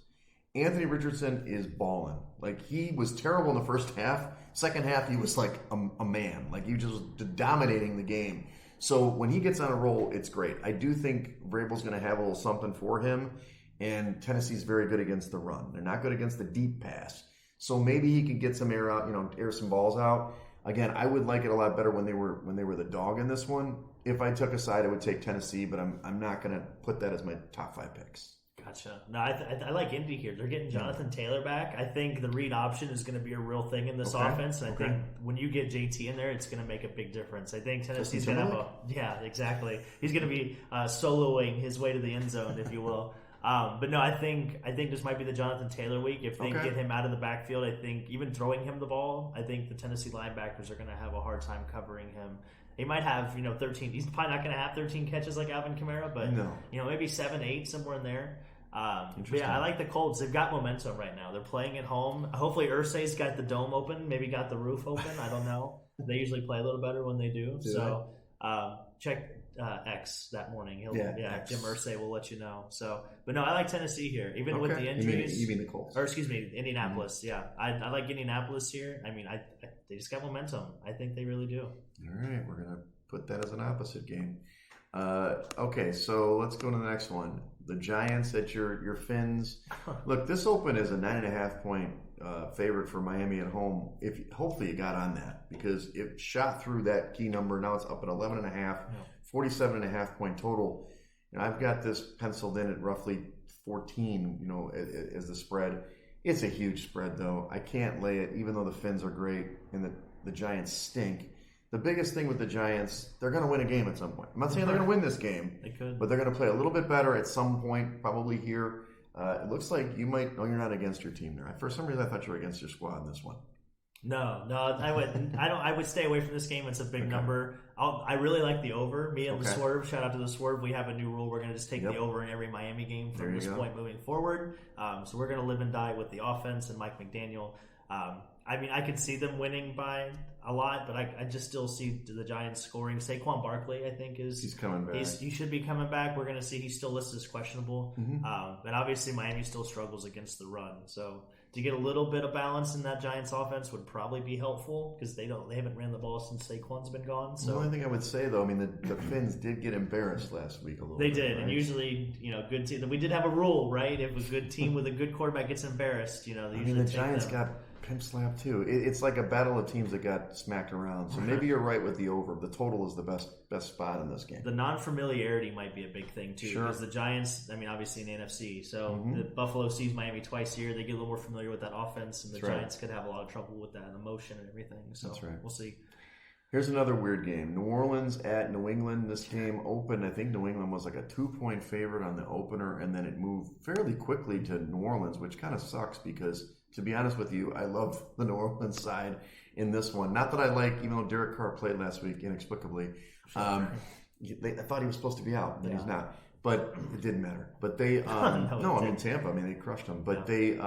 Anthony Richardson is balling. Like, he was terrible in the first half. Second half, he was like a man. Like, he was just dominating the game. So, when he gets on a roll, it's great. I do think Vrabel's going to have a little something for him. And Tennessee's very good against the run. They're not good against the deep pass. So maybe he could get some air out, air some balls out. Again, I would like it a lot better when they were the dog in this one. If I took a side, I would take Tennessee, but I'm not going to put that as my top 5 picks. Gotcha. No, I like Indy here. They're getting Jonathan Taylor back. I think the read option is going to be a real thing in this offense. And I think when you get JT in there, it's going to make a big difference. I think Tennessee's going to have exactly. He's going to be soloing his way to the end zone, if you will. But no, I think this might be the Jonathan Taylor week. If they get him out of the backfield, I think even throwing him the ball, I think the Tennessee linebackers are going to have a hard time covering him. He might have 13. He's probably not going to have 13 catches like Alvin Kamara, but maybe 7, 8 somewhere in there. But yeah, I like the Colts. They've got momentum right now. They're playing at home. Hopefully, Irsay's got the dome open. Maybe got the roof open. I don't know. They usually play a little better when they do. So check X that morning. Jim Irsay will let you know. So, but no, I like Tennessee here, even with the injuries. You mean the Colts? Or excuse me, Indianapolis. Yeah, I like Indianapolis here. I mean, they just got momentum. I think they really do. All right, we're gonna put that as an opposite game. Okay, so let's go to the next one. The Giants at your Fins. Look, this open is a 9.5 point favorite for Miami at home. Hopefully you got on that because it shot through that key number. Now it's up at 11.5, 47.5 point total. And I've got this penciled in at roughly 14, as the spread. It's a huge spread though. I can't lay it, even though the Fins are great and the Giants stink. The biggest thing with the Giants, they're going to win a game at some point. I'm not saying they're going to win this game, but they're going to play a little bit better at some point, probably here. It looks like you might. No, you're not against your team there. For some reason, I thought you were against your squad in this one. No, I wouldn't. I would stay away from this game. It's a big number. I really like the over. Me and the Swerve. Shout out to the Swerve. We have a new rule. We're going to just take the over in every Miami game from this point moving forward. So we're going to live and die with the offense and Mike McDaniel. I mean, I could see them winning by a lot, but I just still see the Giants scoring. Saquon Barkley, I think, he's coming back. He should be coming back. We're going to see he's still listed as questionable. And obviously, Miami still struggles against the run. So to get a little bit of balance in that Giants offense would probably be helpful because they haven't ran the ball since Saquon's been gone. So the only thing I would say, though, I mean, the Fins did get embarrassed last week a little bit. They did, right? and usually, good team. We did have a rule, right? If a good team with a good quarterback gets embarrassed, they usually the Giants got pimp slap too. It's like a battle of teams that got smacked around. So maybe you're right with the over. The total is the best spot in this game. The non-familiarity might be a big thing too, because the Giants, I mean, obviously in the NFC, so the Buffalo sees Miami twice a year. They get a little more familiar with that offense, and the Giants could have a lot of trouble with that emotion and everything. So we'll see. Here's another weird game. New Orleans at New England. This game opened, I think New England was like a 2-point favorite on the opener, and then it moved fairly quickly to New Orleans, which kind of sucks because, to be honest with you, I love the New Orleans side in this one. Not that I like, even though Derek Carr played last week inexplicably. I thought he was supposed to be out, and he's not. But it didn't matter. But they, Tampa, they crushed them. But they,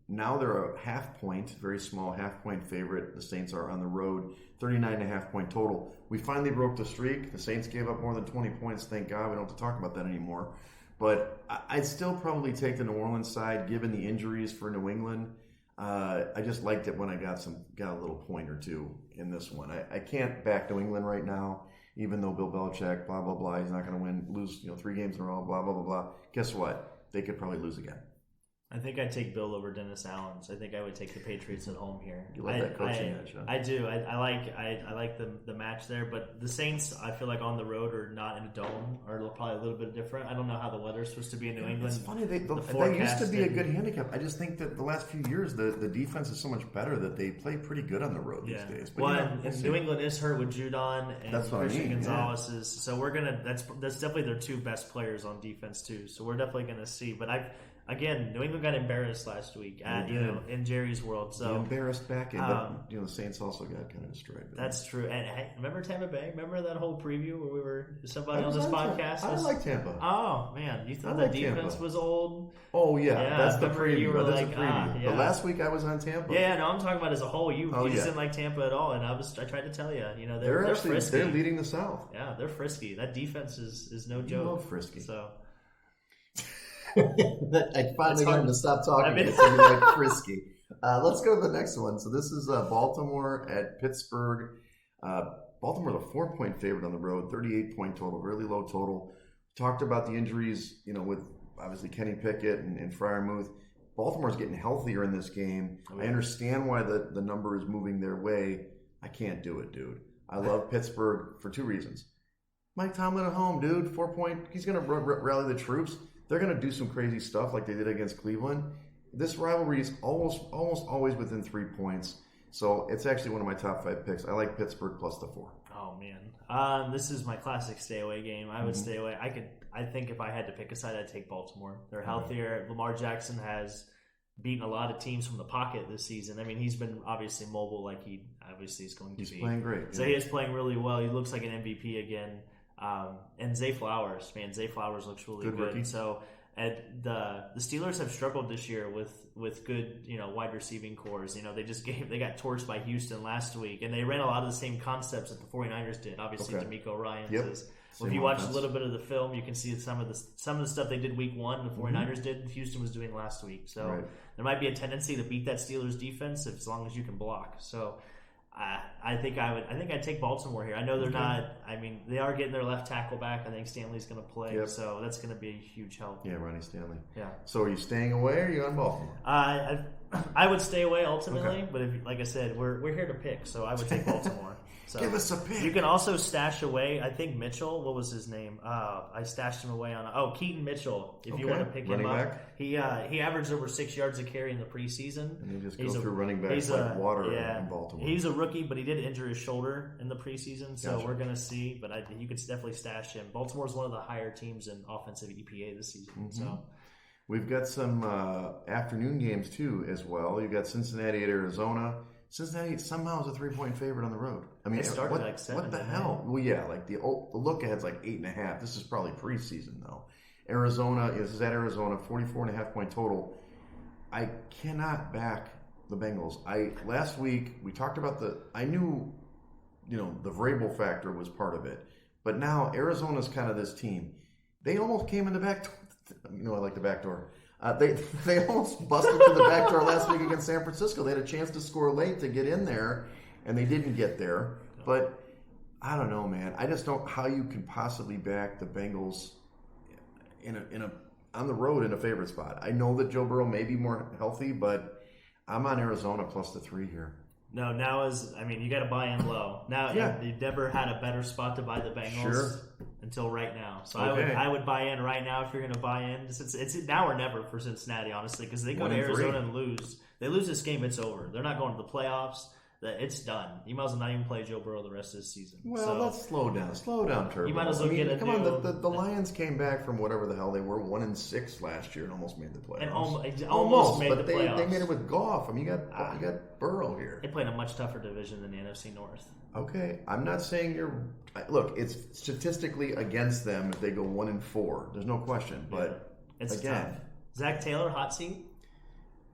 now they're a half-point, very small half-point favorite. The Saints are on the road, 39.5-point total. We finally broke the streak. The Saints gave up more than 20 points. Thank God we don't have to talk about that anymore. But I'd still probably take the New Orleans side, given the injuries for New England. I just liked it when I got a little point or two in this one. I can't back New England right now, even though Bill Belichick, blah, blah, blah, he's not going to lose 3 games in a row, blah, blah, blah, blah. Guess what? They could probably lose again. I think I'd take Bill over Dennis Allen, so I think I would take the Patriots at home here. You like that coaching edge, huh? I do. I like the match there, but the Saints, I feel like on the road or not in a dome are probably a little bit different. I don't know how the weather's supposed to be in New England. It's funny. They used to be a good handicap. I just think that the last few years, the defense is so much better that they play pretty good on the road these days. But and New England is hurt with Judon and Christian Gonzalez. Yeah. So we're going to – that's definitely their 2 best players on defense too. So we're definitely going to see. But Again, New England got embarrassed last week in Jerry's world. So embarrassed back in, but the Saints also got kind of destroyed. That's true. And hey, remember Tampa Bay? Remember that whole preview where we were somebody on this podcast? I like Tampa. Oh man, you thought the defense was old? Oh yeah, that's the preview. You were that's a preview. But last week I was on Tampa. Yeah, no, I'm talking about as a whole. You just didn't like Tampa at all, and I tried to tell you. They're frisky. They're leading the South. Yeah, they're frisky. That defense is no joke. Love frisky. So. I finally got him to stop talking. So you like frisky. Let's go to the next one. So this is Baltimore at Pittsburgh. Baltimore, the 4-point favorite on the road, 38-point total, really low total. Talked about the injuries, with obviously Kenny Pickett and Freiermuth. Baltimore's getting healthier in this game. I understand why the number is moving their way. I can't do it, dude. I love Pittsburgh for 2 reasons. Mike Tomlin at home, dude. 4-point. He's going to rally the troops. They're going to do some crazy stuff like they did against Cleveland. This rivalry is almost always within 3 points. So it's actually one of my top 5 picks. I like Pittsburgh plus the 4. Oh, man. This is my classic stay away game. I would stay away. I think if I had to pick a side, I'd take Baltimore. They're healthier. Lamar Jackson has beaten a lot of teams from the pocket this season. I mean, he's been obviously mobile like he obviously is going to be. He's playing great. So he is playing really well. He looks like an MVP again. And Zay Flowers, Zay Flowers looks really good. Rookie. So the Steelers have struggled this year with good wide receiving cores. They got torched by Houston last week, and they ran a lot of the same concepts that the 49ers did. Obviously, D'Amico Ryans is. Well, if you watch a little bit of the film, you can see some of the stuff they did week 1, the 49ers did, Houston was doing last week. So there might be a tendency to beat that Steelers defense as long as you can block. So. I think I'd take Baltimore here. I know they're not. I mean, they are getting their left tackle back. I think Stanley's going to play, so that's going to be a huge help. Yeah, Ronnie Stanley. Yeah. So are you staying away or are you on Baltimore? I would stay away ultimately, but like I said, we're here to pick, so I would take Baltimore. So give us a pick. You can also stash away. I think Mitchell. What was his name? I stashed him away on. Keaton Mitchell. If you want to pick him up, he averaged over 6 yards a carry in the preseason. And he just goes through running backs like water in Baltimore. He's a rookie, but he did injure his shoulder in the preseason, so we're gonna see. But you could definitely stash him. Baltimore's one of the higher teams in offensive EPA this season. So. We've got some afternoon games too as well. You've got Cincinnati at Arizona. Cincinnati somehow is a 3-point favorite on the road. I mean, it started like 7. What the hell? Well, yeah, like the look ahead's like 8.5. This is probably preseason though. Arizona, this is at Arizona, 44.5-point total. I cannot back the Bengals. Last week we talked about I knew, the Vrabel factor was part of it, but now Arizona's kind of this team. They almost came in the back. I like the back door. They almost busted through the back door last week against San Francisco. They had a chance to score late to get in there, and they didn't get there. But I don't know, man. I just don't how you can possibly back the Bengals on the road in a favorite spot. I know that Joe Burrow may be more healthy, but I'm on Arizona plus the 3 here. No, you got to buy in low. Now, you've never had a better spot to buy the Bengals until right now. So I would buy in right now if you're going to buy in. It's now or never for Cincinnati, honestly, because they go to Arizona and lose. They lose this game, it's over. They're not going to the playoffs. It's done. You might as well not even play Joe Burrow the rest of the season. Well, let's slow down. Slow down, Turbo. You might as well get a come on, the Lions came back from whatever the hell they were, 1-6 last year and almost made the playoffs. And almost made the playoffs. They made it with Goff. I mean, you got Burrow here. They played a much tougher division than the NFC North. Okay, I'm not saying look, it's statistically against them if they go 1-4. There's no question, but it's again, tough. Zach Taylor, hot seat?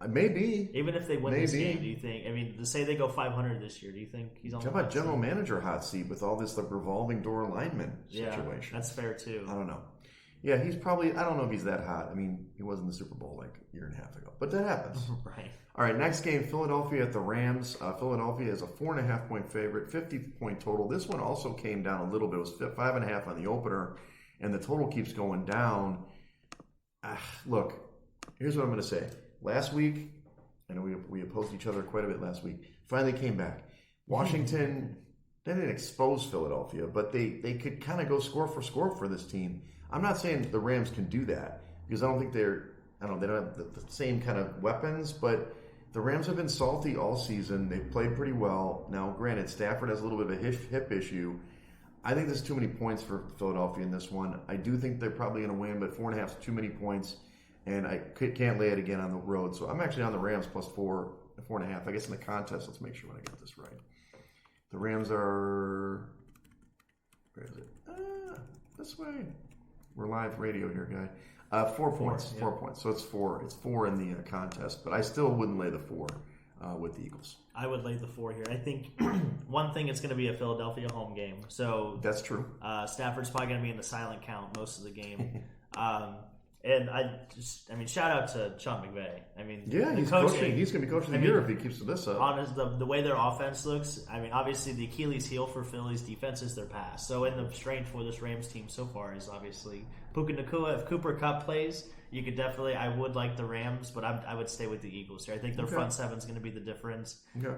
Maybe. Even if they win this game, do you think? I mean, to say they go 500 this year, do you think he's on? How about general manager hot seat with all this revolving door lineman situation? Yeah, that's fair too. I don't know. Yeah, he's probably. I don't know if he's that hot. I mean, he was in the Super Bowl like a year and a half ago, but that happens. Right. All right, next game, Philadelphia at the Rams. Philadelphia is a 4.5-point favorite, 50-point total. This one also came down a little bit. It was 5.5 on the opener, and the total keeps going down. Look, here's what I'm going to say. Last week, I know we opposed each other quite a bit last week, finally came back. Washington, they didn't expose Philadelphia, but they could kind of go score for this team. I'm not saying the Rams can do that because I don't think they don't have the same kind of weapons, but the Rams have been salty all season. They've played pretty well. Now, granted, Stafford has a little bit of a hip issue. I think there's too many points for Philadelphia in this one. I do think they're probably going to win, but 4.5 is too many points. And I can't lay it again on the road. So I'm actually on the Rams plus 4.5. I guess in the contest, let's make sure I get this right. The Rams are, where is it? This way. We're live radio here, guy. 4 points. 4 points. So it's 4. It's 4 in the contest. But I still wouldn't lay the 4 with the Eagles. I would lay the 4 here. I think one thing, it's going to be a Philadelphia home game. So that's true. Stafford's probably going to be in the silent count most of the game. And shout out to Sean McVay. I mean, he's coaching. He's going to be coaching the year if he keeps this up. Honest, the way their offense looks, I mean, obviously the Achilles heel for Philly's defense is their pass. So, in the strength for this Rams team so far is obviously Puka Nacua. If Cooper Kupp plays, you could definitely. I would like the Rams, but I would stay with the Eagles here. I think their front seven is going to be the difference. Okay.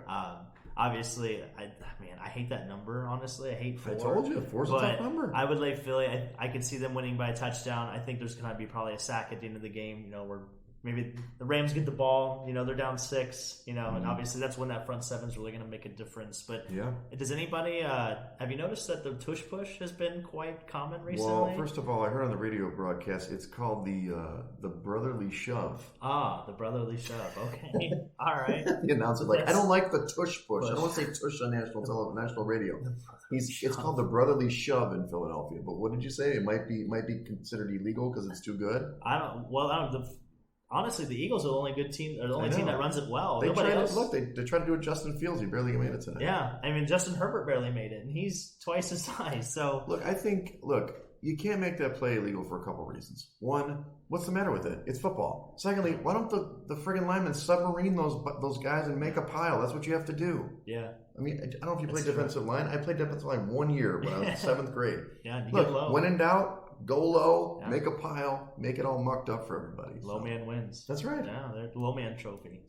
Obviously, I hate that number, honestly. I hate 4. I told you, 4's a tough number. I would lay Philly. I could see them winning by a touchdown. I think there's going to be probably a sack at the end of the game, where maybe the Rams get the ball, they're down 6, and obviously that's when that front seven is really going to make a difference. But does anybody, have you noticed that the tush push has been quite common recently? Well, first of all, I heard on the radio broadcast, it's called the brotherly shove. Ah, the brotherly shove. Okay. All right. The announcer I don't like the tush push. I don't want to say tush on national radio. It's called the brotherly shove in Philadelphia. But what did you say? It might be considered illegal because it's too good? Honestly, the Eagles are the only good team, or the only team that runs it well. They tried to do it with Justin Fields. He barely made it tonight. Yeah, I mean, Justin Herbert barely made it, and he's twice his size. So you can't make that play illegal for a couple of reasons. One, what's the matter with it? It's football. Secondly, why don't the friggin' linemen submarine those guys and make a pile? That's what you have to do. Yeah. I mean, I don't know if you played defensive line. I played defensive line 1 year when I was in 7th grade. Yeah, you get low. When in doubt, go low, make a pile, make it all mucked up for everybody. Low man wins. That's right. Yeah, they're the low man trophy.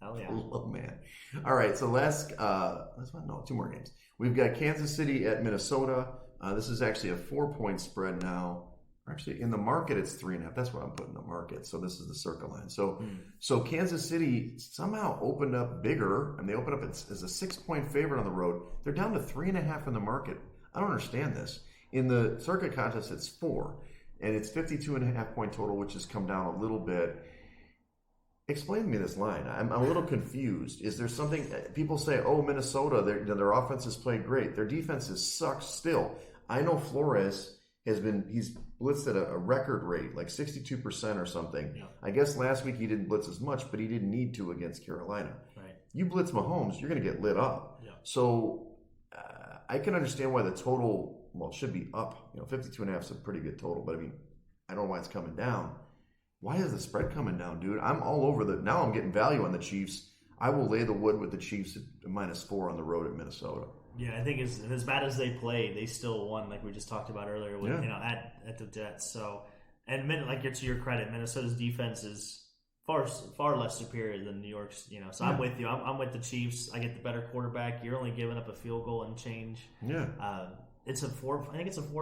Hell yeah. Low man. All right, so 2 more games. We've got Kansas City at Minnesota. This is actually a 4-point spread now. Actually, in the market, it's 3.5. That's what I'm putting in the market. So this is the circle line. So Kansas City somehow opened up bigger, and they opened up as a 6-point favorite on the road. They're down to 3.5 in the market. I don't understand this. In the circuit contest, it's 4, and it's 52.5-point total, which has come down a little bit. Explain to me this line. I'm a little confused. Is there something people say? Oh, Minnesota, their offense has played great. Their defense has sucked still. I know Flores he's blitzed at a record rate, like 62% or something. Yeah. I guess last week he didn't blitz as much, but he didn't need to against Carolina. Right. You blitz Mahomes, you're going to get lit up. Yeah. So I can understand why the total, it should be up. 52.5 is a pretty good total, but I mean, I don't know why it's coming down. Why is the spread coming down, dude? I'm all over now I'm getting value on the Chiefs. I will lay the wood with the Chiefs at -4 on the road at Minnesota. Yeah, I think as bad as they played, they still won, like we just talked about earlier, with, at the Jets. So, and to your credit, Minnesota's defense is far less superior than New York's. So I'm with you. I'm with the Chiefs. I get the better quarterback. You're only giving up a field goal and change. Yeah. It's a 4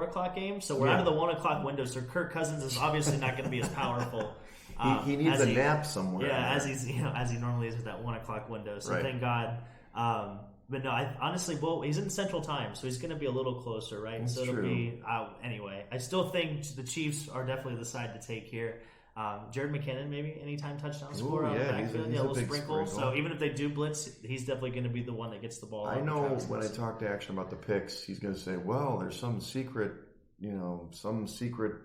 o'clock game, so we're out of the 1 o'clock window. So Kirk Cousins is obviously not going to be as powerful. He needs a nap somewhere. Yeah, as he normally is with that 1 o'clock window. So thank God. But no, honestly, he's in Central Time, so he's going to be a little closer, right? That's so it'll true. be anyway. I still think the Chiefs are definitely the side to take here. Jared McKinnon, maybe anytime touchdown scorer out of the backfield, he's a little big sprinkle. So even if they do blitz, he's definitely going to be the one that gets the ball. I know when I talk to Action about the picks, he's going to say, "Well, there's some secret,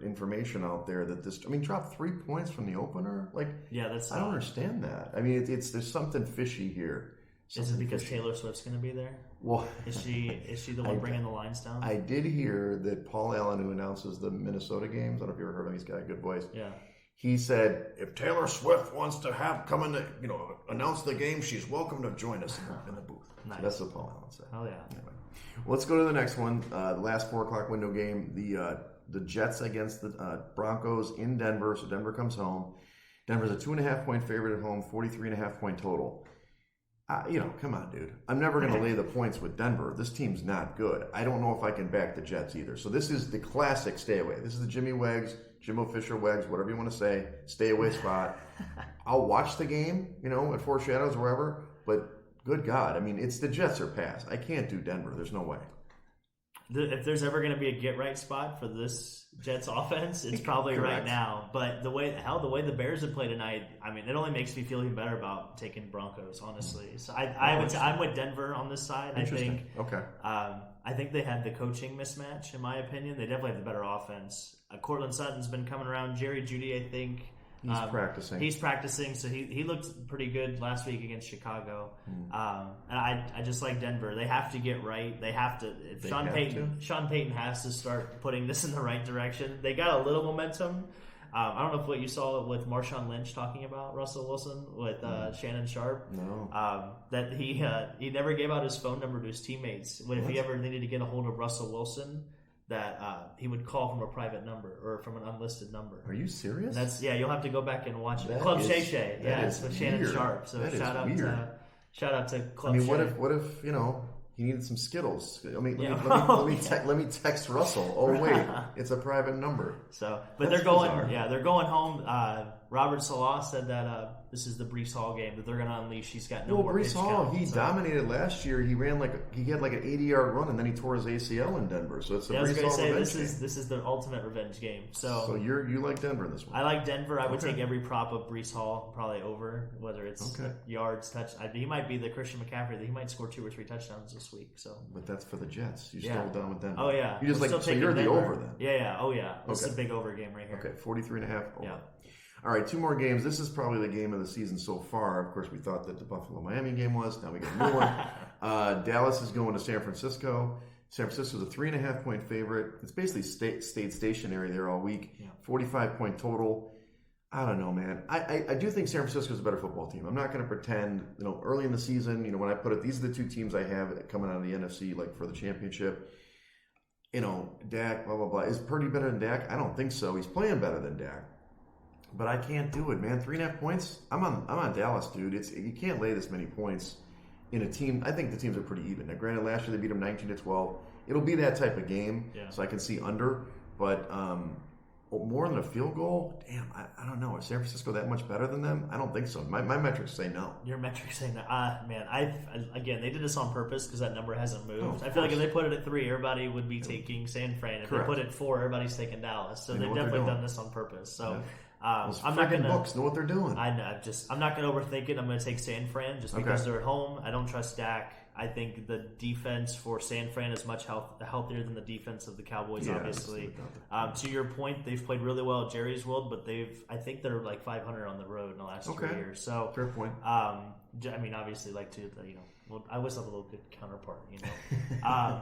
information out there that this. I mean, drop 3 points from the opener. Like, that's. I don't understand that. I mean, there's something fishy here. Is it because Taylor Swift's going to be there? Well, is she the one bringing the lines down? I did hear that Paul Allen, who announces the Minnesota games, I don't know if you ever heard of him. He's got a good voice. Yeah. He said, if Taylor Swift wants to come in, announce the game, she's welcome to join us in the booth. Nice. So that's what Paul Allen said. Oh, yeah. Anyway. Well, let's go to the next one. The last 4 o'clock window game, the Jets against the Broncos in Denver. So Denver comes home. Denver's a 2.5-point favorite at home, 43.5-point total. Come on, dude. I'm never going to lay the points with Denver. This team's not good. I don't know if I can back the Jets either. So this is the classic stay away. This is the Jimmy Wegs, Jimbo Fisher Wegs, whatever you want to say, stay away spot. I'll watch the game, at Four Shadows or wherever, but good God. I mean, it's the Jets or pass. I can't do Denver. There's no way. If there's ever going to be a get-right spot for this Jets offense, it's probably right now. But the way the Bears have played tonight, I mean, it only makes me feel even better about taking Broncos, honestly. So I'm with Denver on this side. Interesting. I think they had the coaching mismatch, in my opinion. They definitely have the better offense. Cortland Sutton's been coming around. Jerry Jeudy, I think. He's practicing. So he looked pretty good last week against Chicago. And I just like Denver. They have to get right. They have to. Sean Payton has to start putting this in the right direction. They got a little momentum. I don't know if what you saw with Marshawn Lynch talking about Russell Wilson with Shannon Sharp. No. That he never gave out his phone number to his teammates. If he ever needed to get a hold of Russell Wilson, that he would call from a private number or from an unlisted number. Are you serious? You'll have to go back and watch it. That Club is, Shay Shay. Yeah, it's with Shannon weird. Sharp. So that shout out to Club Shay. I mean, Shay. what if he needed some Skittles? Let me text Russell. Oh wait, it's a private number. So, but they're going home. Robert Salah said that this is the Breece Hall game that they're going to unleash. He's got no more Breece Hall. He dominated last year. He ran he had like an 80-yard run, and then he tore his ACL in Denver. So it's the Breece Hall revenge game. This is the ultimate revenge game. So you like Denver in this one? I like Denver. I would take every prop of Breece Hall probably over, whether it's yards, touch. He might be the Christian McCaffrey. He might score 2 or 3 touchdowns this week. So, but that's for the Jets. You still down with Denver? Oh yeah. You just so you're the over then? Yeah. Oh yeah. This is a big over game right here. Okay, 43.5. Over. Yeah. All right, 2 more games. This is probably the game of the season so far. Of course, we thought that the Buffalo-Miami game was. Now we got a new one. Dallas is going to San Francisco. San Francisco's a 3.5-point favorite. It's basically stayed stationary there all week. Yeah. 45-point total. I don't know, man. I do think San Francisco's a better football team. I'm not going to pretend, early in the season, when I put it, these are the 2 teams I have coming out of the NFC, like for the championship. Dak, blah, blah, blah. Is Purdy better than Dak? I don't think so. He's playing better than Dak. But I can't do it, man. 3.5 points. I'm on Dallas, dude. You can't lay this many points in a team. I think the teams are pretty even. Now, granted, last year they beat them 19-12. It'll be that type of game, so I can see under. But more than a field goal, damn, I don't know. Is San Francisco that much better than them? I don't think so. My metrics say no. Your metrics say no. Man, again, they did this on purpose because that number hasn't moved. I feel like if they put it at 3, everybody would be taking San Fran. If they put it at 4, everybody's taking Dallas. So they've definitely done this on purpose. So. Yeah. I'm not going to books know what they're doing. I know. I'm not going to overthink it. I'm going to take San Fran just because they're at home. I don't trust Dak. I think the defense for San Fran is much healthier than the defense of the Cowboys. Obviously, to your point, they've played really well at Jerry's World, but I think they're like 500 on the road in the last 3 years. So fair point. I mean, obviously, well, I always have a little good counterpart.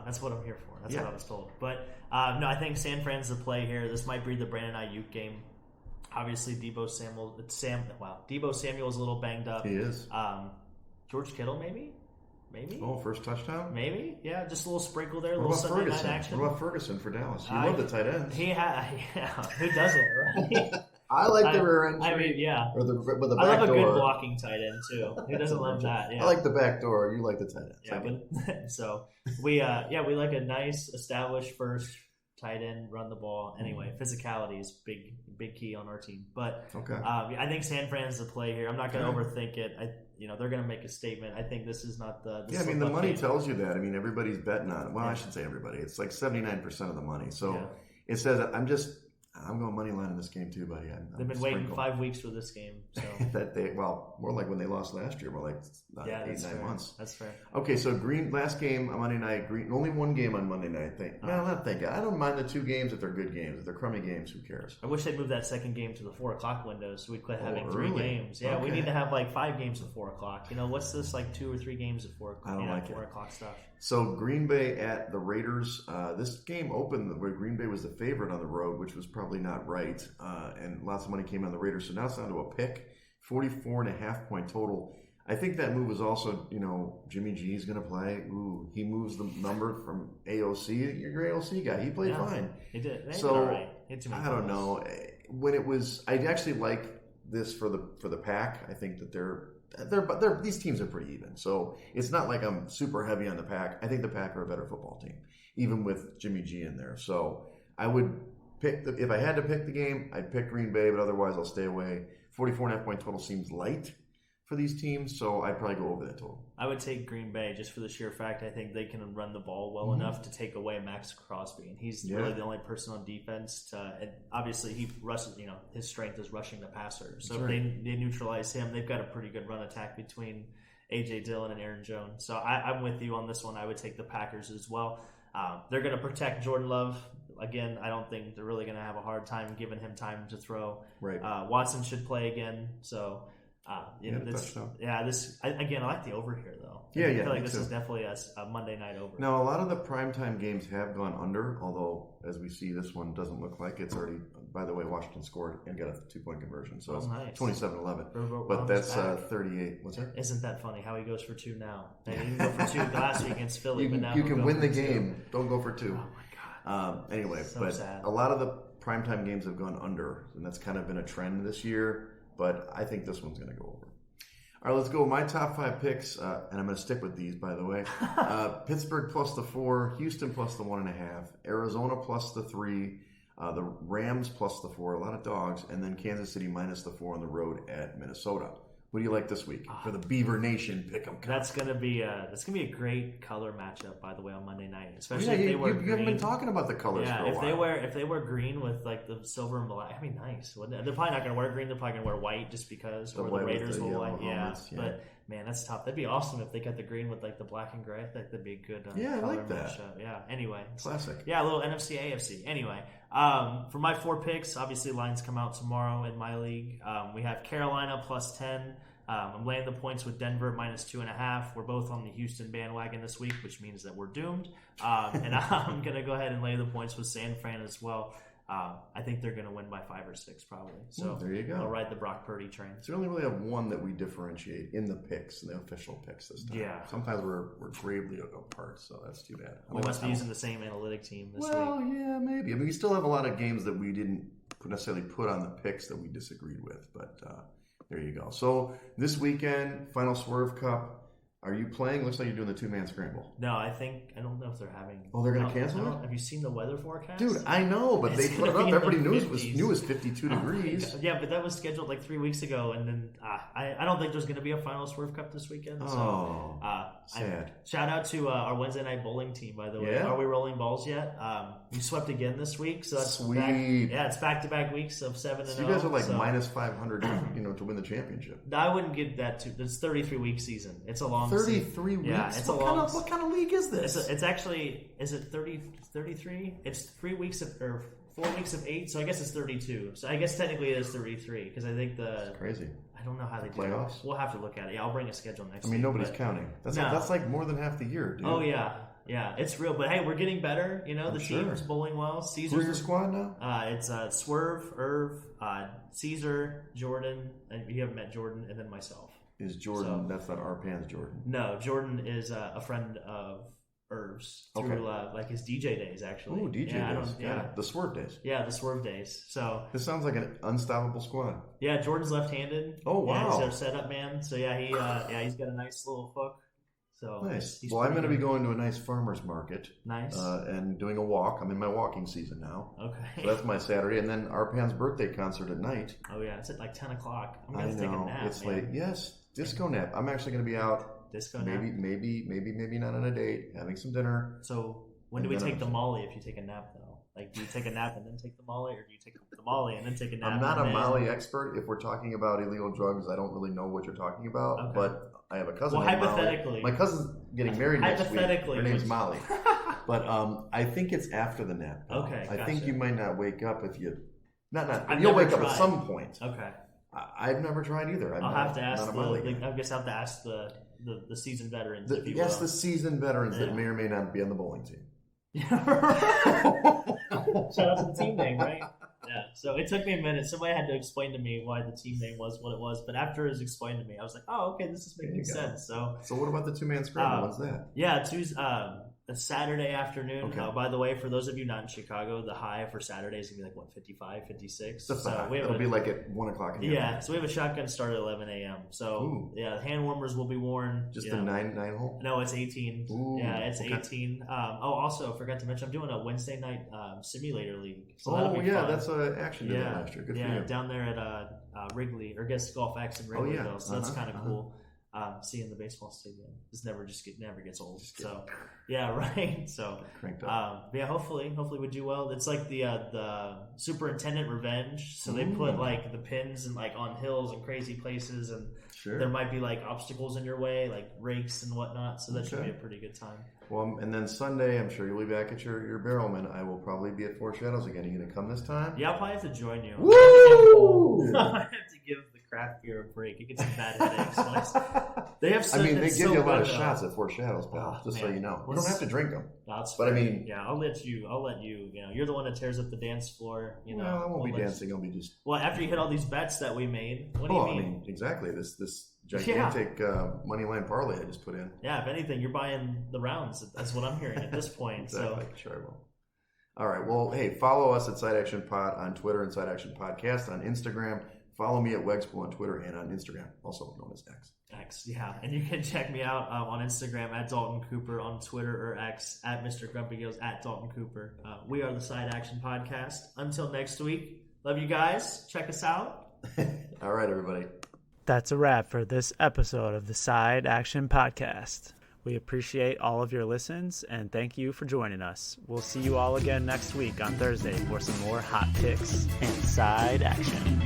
That's what I'm here for. That's what I was told. But no, I think San Fran's the play here. This might be the Brandon Ayuk game. Obviously, Deebo Samuel is a little banged up. He is. George Kittle, maybe. Oh, first touchdown? Maybe. Yeah, just a little sprinkle there. What about Sunday Ferguson? night action. What about Ferguson for Dallas? You love the tight ends. Who doesn't, right? I like the rear entry. I mean, yeah. Or with the I back love a door. good blocking tight end too. Who doesn't love that? Yeah. I like the back door. You like the tight end. Yeah, but so we like a nice established first tight end, run the ball. Anyway, physicality is big key on our team. But I think San Fran's the play here. I'm not going to overthink it. They're going to make a statement. I think this is not the. I mean, the money tells you that. I mean, everybody's betting on it. Well, I should say everybody. It's like 79% of the money. So it says I'm going money line in this game too, buddy. They've been waiting 5 weeks for this game. So more like when they lost last year, more like 8-9 months. That's fair. Okay, so last game on Monday night. Only one game on Monday night. I don't mind the 2 games if they're good games. If they're crummy games, who cares? I wish they'd move that second game to the 4:00 window so we quit having 3 games. Yeah, we need to have like 5 games at 4:00. What's this like 2 or 3 games at 4:00? I don't like 4:00 stuff. So Green Bay at the Raiders. This game opened where Green Bay was the favorite on the road, which was probably not right. And lots of money came on the Raiders. So now it's down to a pick, 44.5 point total. I think that move was also, Jimmy G is going to play. Ooh, he moves the number from AOC. You're your AOC guy. He played fine. He did. So all right. I don't know. When it was, I actually like this for the pack. I think that these teams are pretty even. So it's not like I'm super heavy on the pack. I think the Pack are a better football team, even with Jimmy G in there. So I would pick if I had to pick the game, I'd pick Green Bay, but otherwise I'll stay away. 44.5 point total seems light for these teams, so I'd probably go over that total. I would take Green Bay just for the sheer fact I think they can run the ball well enough to take away Max Crosby, and he's really the only person on defense. And obviously, he rushes. His strength is rushing the passer, so if they neutralize him, they've got a pretty good run attack between AJ Dillon and Aaron Jones. So I'm with you on this one. I would take the Packers as well. They're going to protect Jordan Love. Again, I don't think they're really going to have a hard time giving him time to throw. Right. Watson should play again, so. I like the over here though. I feel like this is definitely a Monday night over. Now, a lot of the primetime games have gone under, although as we see, this one doesn't look like it's already. By the way, Washington scored and got a 2-point conversion, so it's nice. 27-11. But that's 38. What's that? Isn't that funny how he goes for 2 now? He didn't go for 2 last week against Philly, but now you can win the game. 2. Don't go for 2. Oh my god. Anyway, so sad. A lot of the primetime games have gone under, and that's kind of been a trend this year. But I think this one's going to go over. All right, let's go. My top 5 picks, and I'm going to stick with these, by the way. Pittsburgh plus the 4, Houston plus the 1.5, Arizona plus the 3, the Rams plus the 4, a lot of dogs, and then Kansas City minus the 4 on the road at Minnesota. What do you like this week for the Beaver Nation pick'em? That's gonna be a great color matchup, by the way, on Monday night. Especially if they wear green. You haven't been talking about the colors for a while. If they wear green with like the silver and black, that'd be nice. They're probably not gonna wear green. They're probably gonna wear white just because. Or the Raiders will white. Helmets, But man, that's tough. That'd be awesome if they got the green with like the black and gray. I think that'd be a good. I like that. Matchup. Yeah. Anyway, classic. Yeah, a little NFC AFC. Anyway, for my 4 picks, obviously lines come out tomorrow in my league. We have Carolina plus 10. I'm laying the points with Denver minus 2.5. We're both on the Houston bandwagon this week, which means that we're doomed. And I'm going to go ahead and lay the points with San Fran as well. I think they're going to win by 5 or 6 probably. So there you go. I'll ride the Brock Purdy train. So we only really have one that we differentiate in the picks, in the official picks this time. Yeah. Sometimes we're gravely apart, so that's too bad. We must be using the same analytic team this week. Well, yeah, maybe. I mean, we still have a lot of games that we didn't necessarily put on the picks that we disagreed with, but there you go. So this weekend, Final Swerve Cup. Are you playing? Looks like you're doing the 2-man scramble. No, I don't know if they're having. Oh, they're going to cancel it? Have you seen the weather forecast? Dude, I know, but they put it up. Everybody knew it was 52 degrees. Yeah, but that was scheduled like 3 weeks ago, and then I don't think there's going to be a Final Swerve Cup this weekend. So, sad. Shout out to our Wednesday night bowling team, by the way. Yeah? Are we rolling balls yet? We swept again this week, so that's sweet. It's back-to-back weeks of 7-0. So you guys are like minus 500, to win the championship. I wouldn't give that to. It's 33-week season. It's a long 33 weeks. Yeah, it's what kind of league is this? It's actually, is it 33? It's 3 weeks or 4 weeks of 8, so I guess it's 32. So I guess technically it is 33 because I think That's crazy. I don't know how they do playoffs. It. We'll have to look at it. Yeah, I'll bring a schedule next week. I mean, nobody's counting. That's like more than half the year, dude. Oh yeah, it's real. But hey, we're getting better. The team's bowling well. Caesar's Who's your squad now? It's Swerve, Irv, Caesar, Jordan, and you haven't met Jordan, and then myself. Is Jordan? That's not our Pan's Jordan. No, Jordan is a friend of herbs through like his DJ days, actually. Oh, DJ days. The Swerve days. Yeah, the Swerve days. So this sounds like an unstoppable squad. Yeah, Jordan's left-handed. Oh, wow. Yeah, he's our setup man. So yeah, he's got a nice little hook. So nice. Well, I'm going to be going to a nice farmer's market. Nice. And doing a walk. I'm in my walking season now. Okay. So that's my Saturday. And then Arpan's birthday concert at night. Oh, yeah. It's at like 10 o'clock. I'm going to take a nap. It's late. Yes. Disco nap. I'm actually going to be out. Disco nap? Maybe not on a date. Having some dinner. So when do we take the Molly if you take a nap, though? Like, do you take a nap and then take the Molly, or do you take the Molly and then take a nap? I'm not a Molly expert. If we're talking about illegal drugs, I don't really know what you're talking about. Okay. But I have a cousin named hypothetically. Molly. My cousin's getting married next week. Her name's Molly. But I think it's after the nap. Okay, I think you might not wake up if you... You'll wake up at some point. Okay. I've never tried either. I'll have to ask I guess I'll have to ask the seasoned veterans. The seasoned veterans that may or may not be on the bowling team. Shout out to the team name, right? Yeah. So it took me a minute. Somebody had to explain to me why the team name was what it was. But after it was explained to me, I was like, oh, okay, this is making sense. So what about the two-man scramble? What's that? Yeah, a Saturday afternoon. Okay. By the way, for those of you not in Chicago, the high for Saturday is going to be like, 55, 56? So it'll be like at 1 o'clock in the afternoon. Yeah, so we have a shotgun start at 11 a.m. So, the hand warmers will be worn. Just the 9 hole? No, it's 18. Ooh, yeah, it's 18. Also, forgot to mention, I'm doing a Wednesday night simulator league. So that's an action did last year. Good for you. Yeah, down there at Wrigley, or Golf X in Wrigleyville. So that's kind of cool. Seeing the baseball stadium never gets old. So yeah, right. So hopefully we do well. It's like the Superintendent Revenge. So they put like the pins and like on hills and crazy places, and there might be like obstacles in your way, like rakes and whatnot. So that should be a pretty good time. Well, and then Sunday, I'm sure you'll be back at your barrelman. I will probably be at Four Shadows again. Are you going to come this time? Yeah, I'll probably have to join you. Woo! I have to give the craft beer a break. It gets some bad headaches. They have. They give you a lot of shots at Four Shadows, pal. So you know, you don't have to drink them. But I'll let you. You know, you're the one that tears up the dance floor. You know, I won't be dancing. I'll be just. Well, after you hit all these bets that we made, what do you mean? Exactly. This gigantic money line parlay I just put in. Yeah, if anything, you're buying the rounds. That's what I'm hearing at this point. Exactly. So sure I will. All right. Well, hey, follow us at Side Action Pod on Twitter and Side Action Podcast on Instagram. Follow me at Wegs on Twitter and on Instagram, also known as X. Yeah. And you can check me out on Instagram at Dalton Cooper, on Twitter or X at Mr. Grumpy Gills, at Dalton Cooper. We are the Side Action Podcast. Until next week, love you guys. Check us out. All right, everybody. That's a wrap for this episode of the Side Action Podcast. We appreciate all of your listens and thank you for joining us. We'll see you all again next week on Thursday for some more hot picks and side action.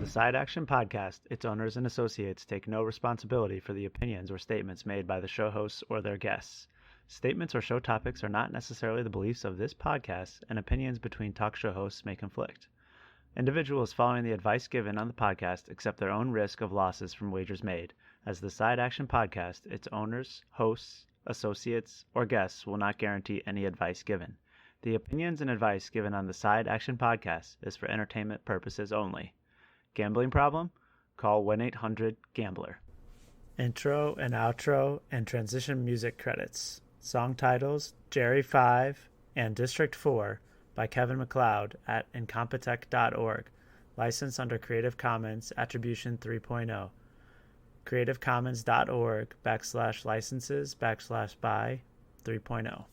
Side Action Podcast, its owners and associates take no responsibility for the opinions or statements made by the show hosts or their guests. Statements or show topics are not necessarily the beliefs of this podcast, and opinions between talk show hosts may conflict. Individuals following the advice given on the podcast accept their own risk of losses from wagers made, as the Side Action Podcast, its owners, hosts, associates, or guests will not guarantee any advice given. The opinions and advice given on the Side Action Podcast is for entertainment purposes only. Gambling problem? Call 1-800-GAMBLER. Intro and outro and transition music credits. Song titles Jerry 5 and District 4 by Kevin MacLeod at incompetech.org. Licensed under Creative Commons Attribution 3.0. creativecommons.org/licenses/by 3.0.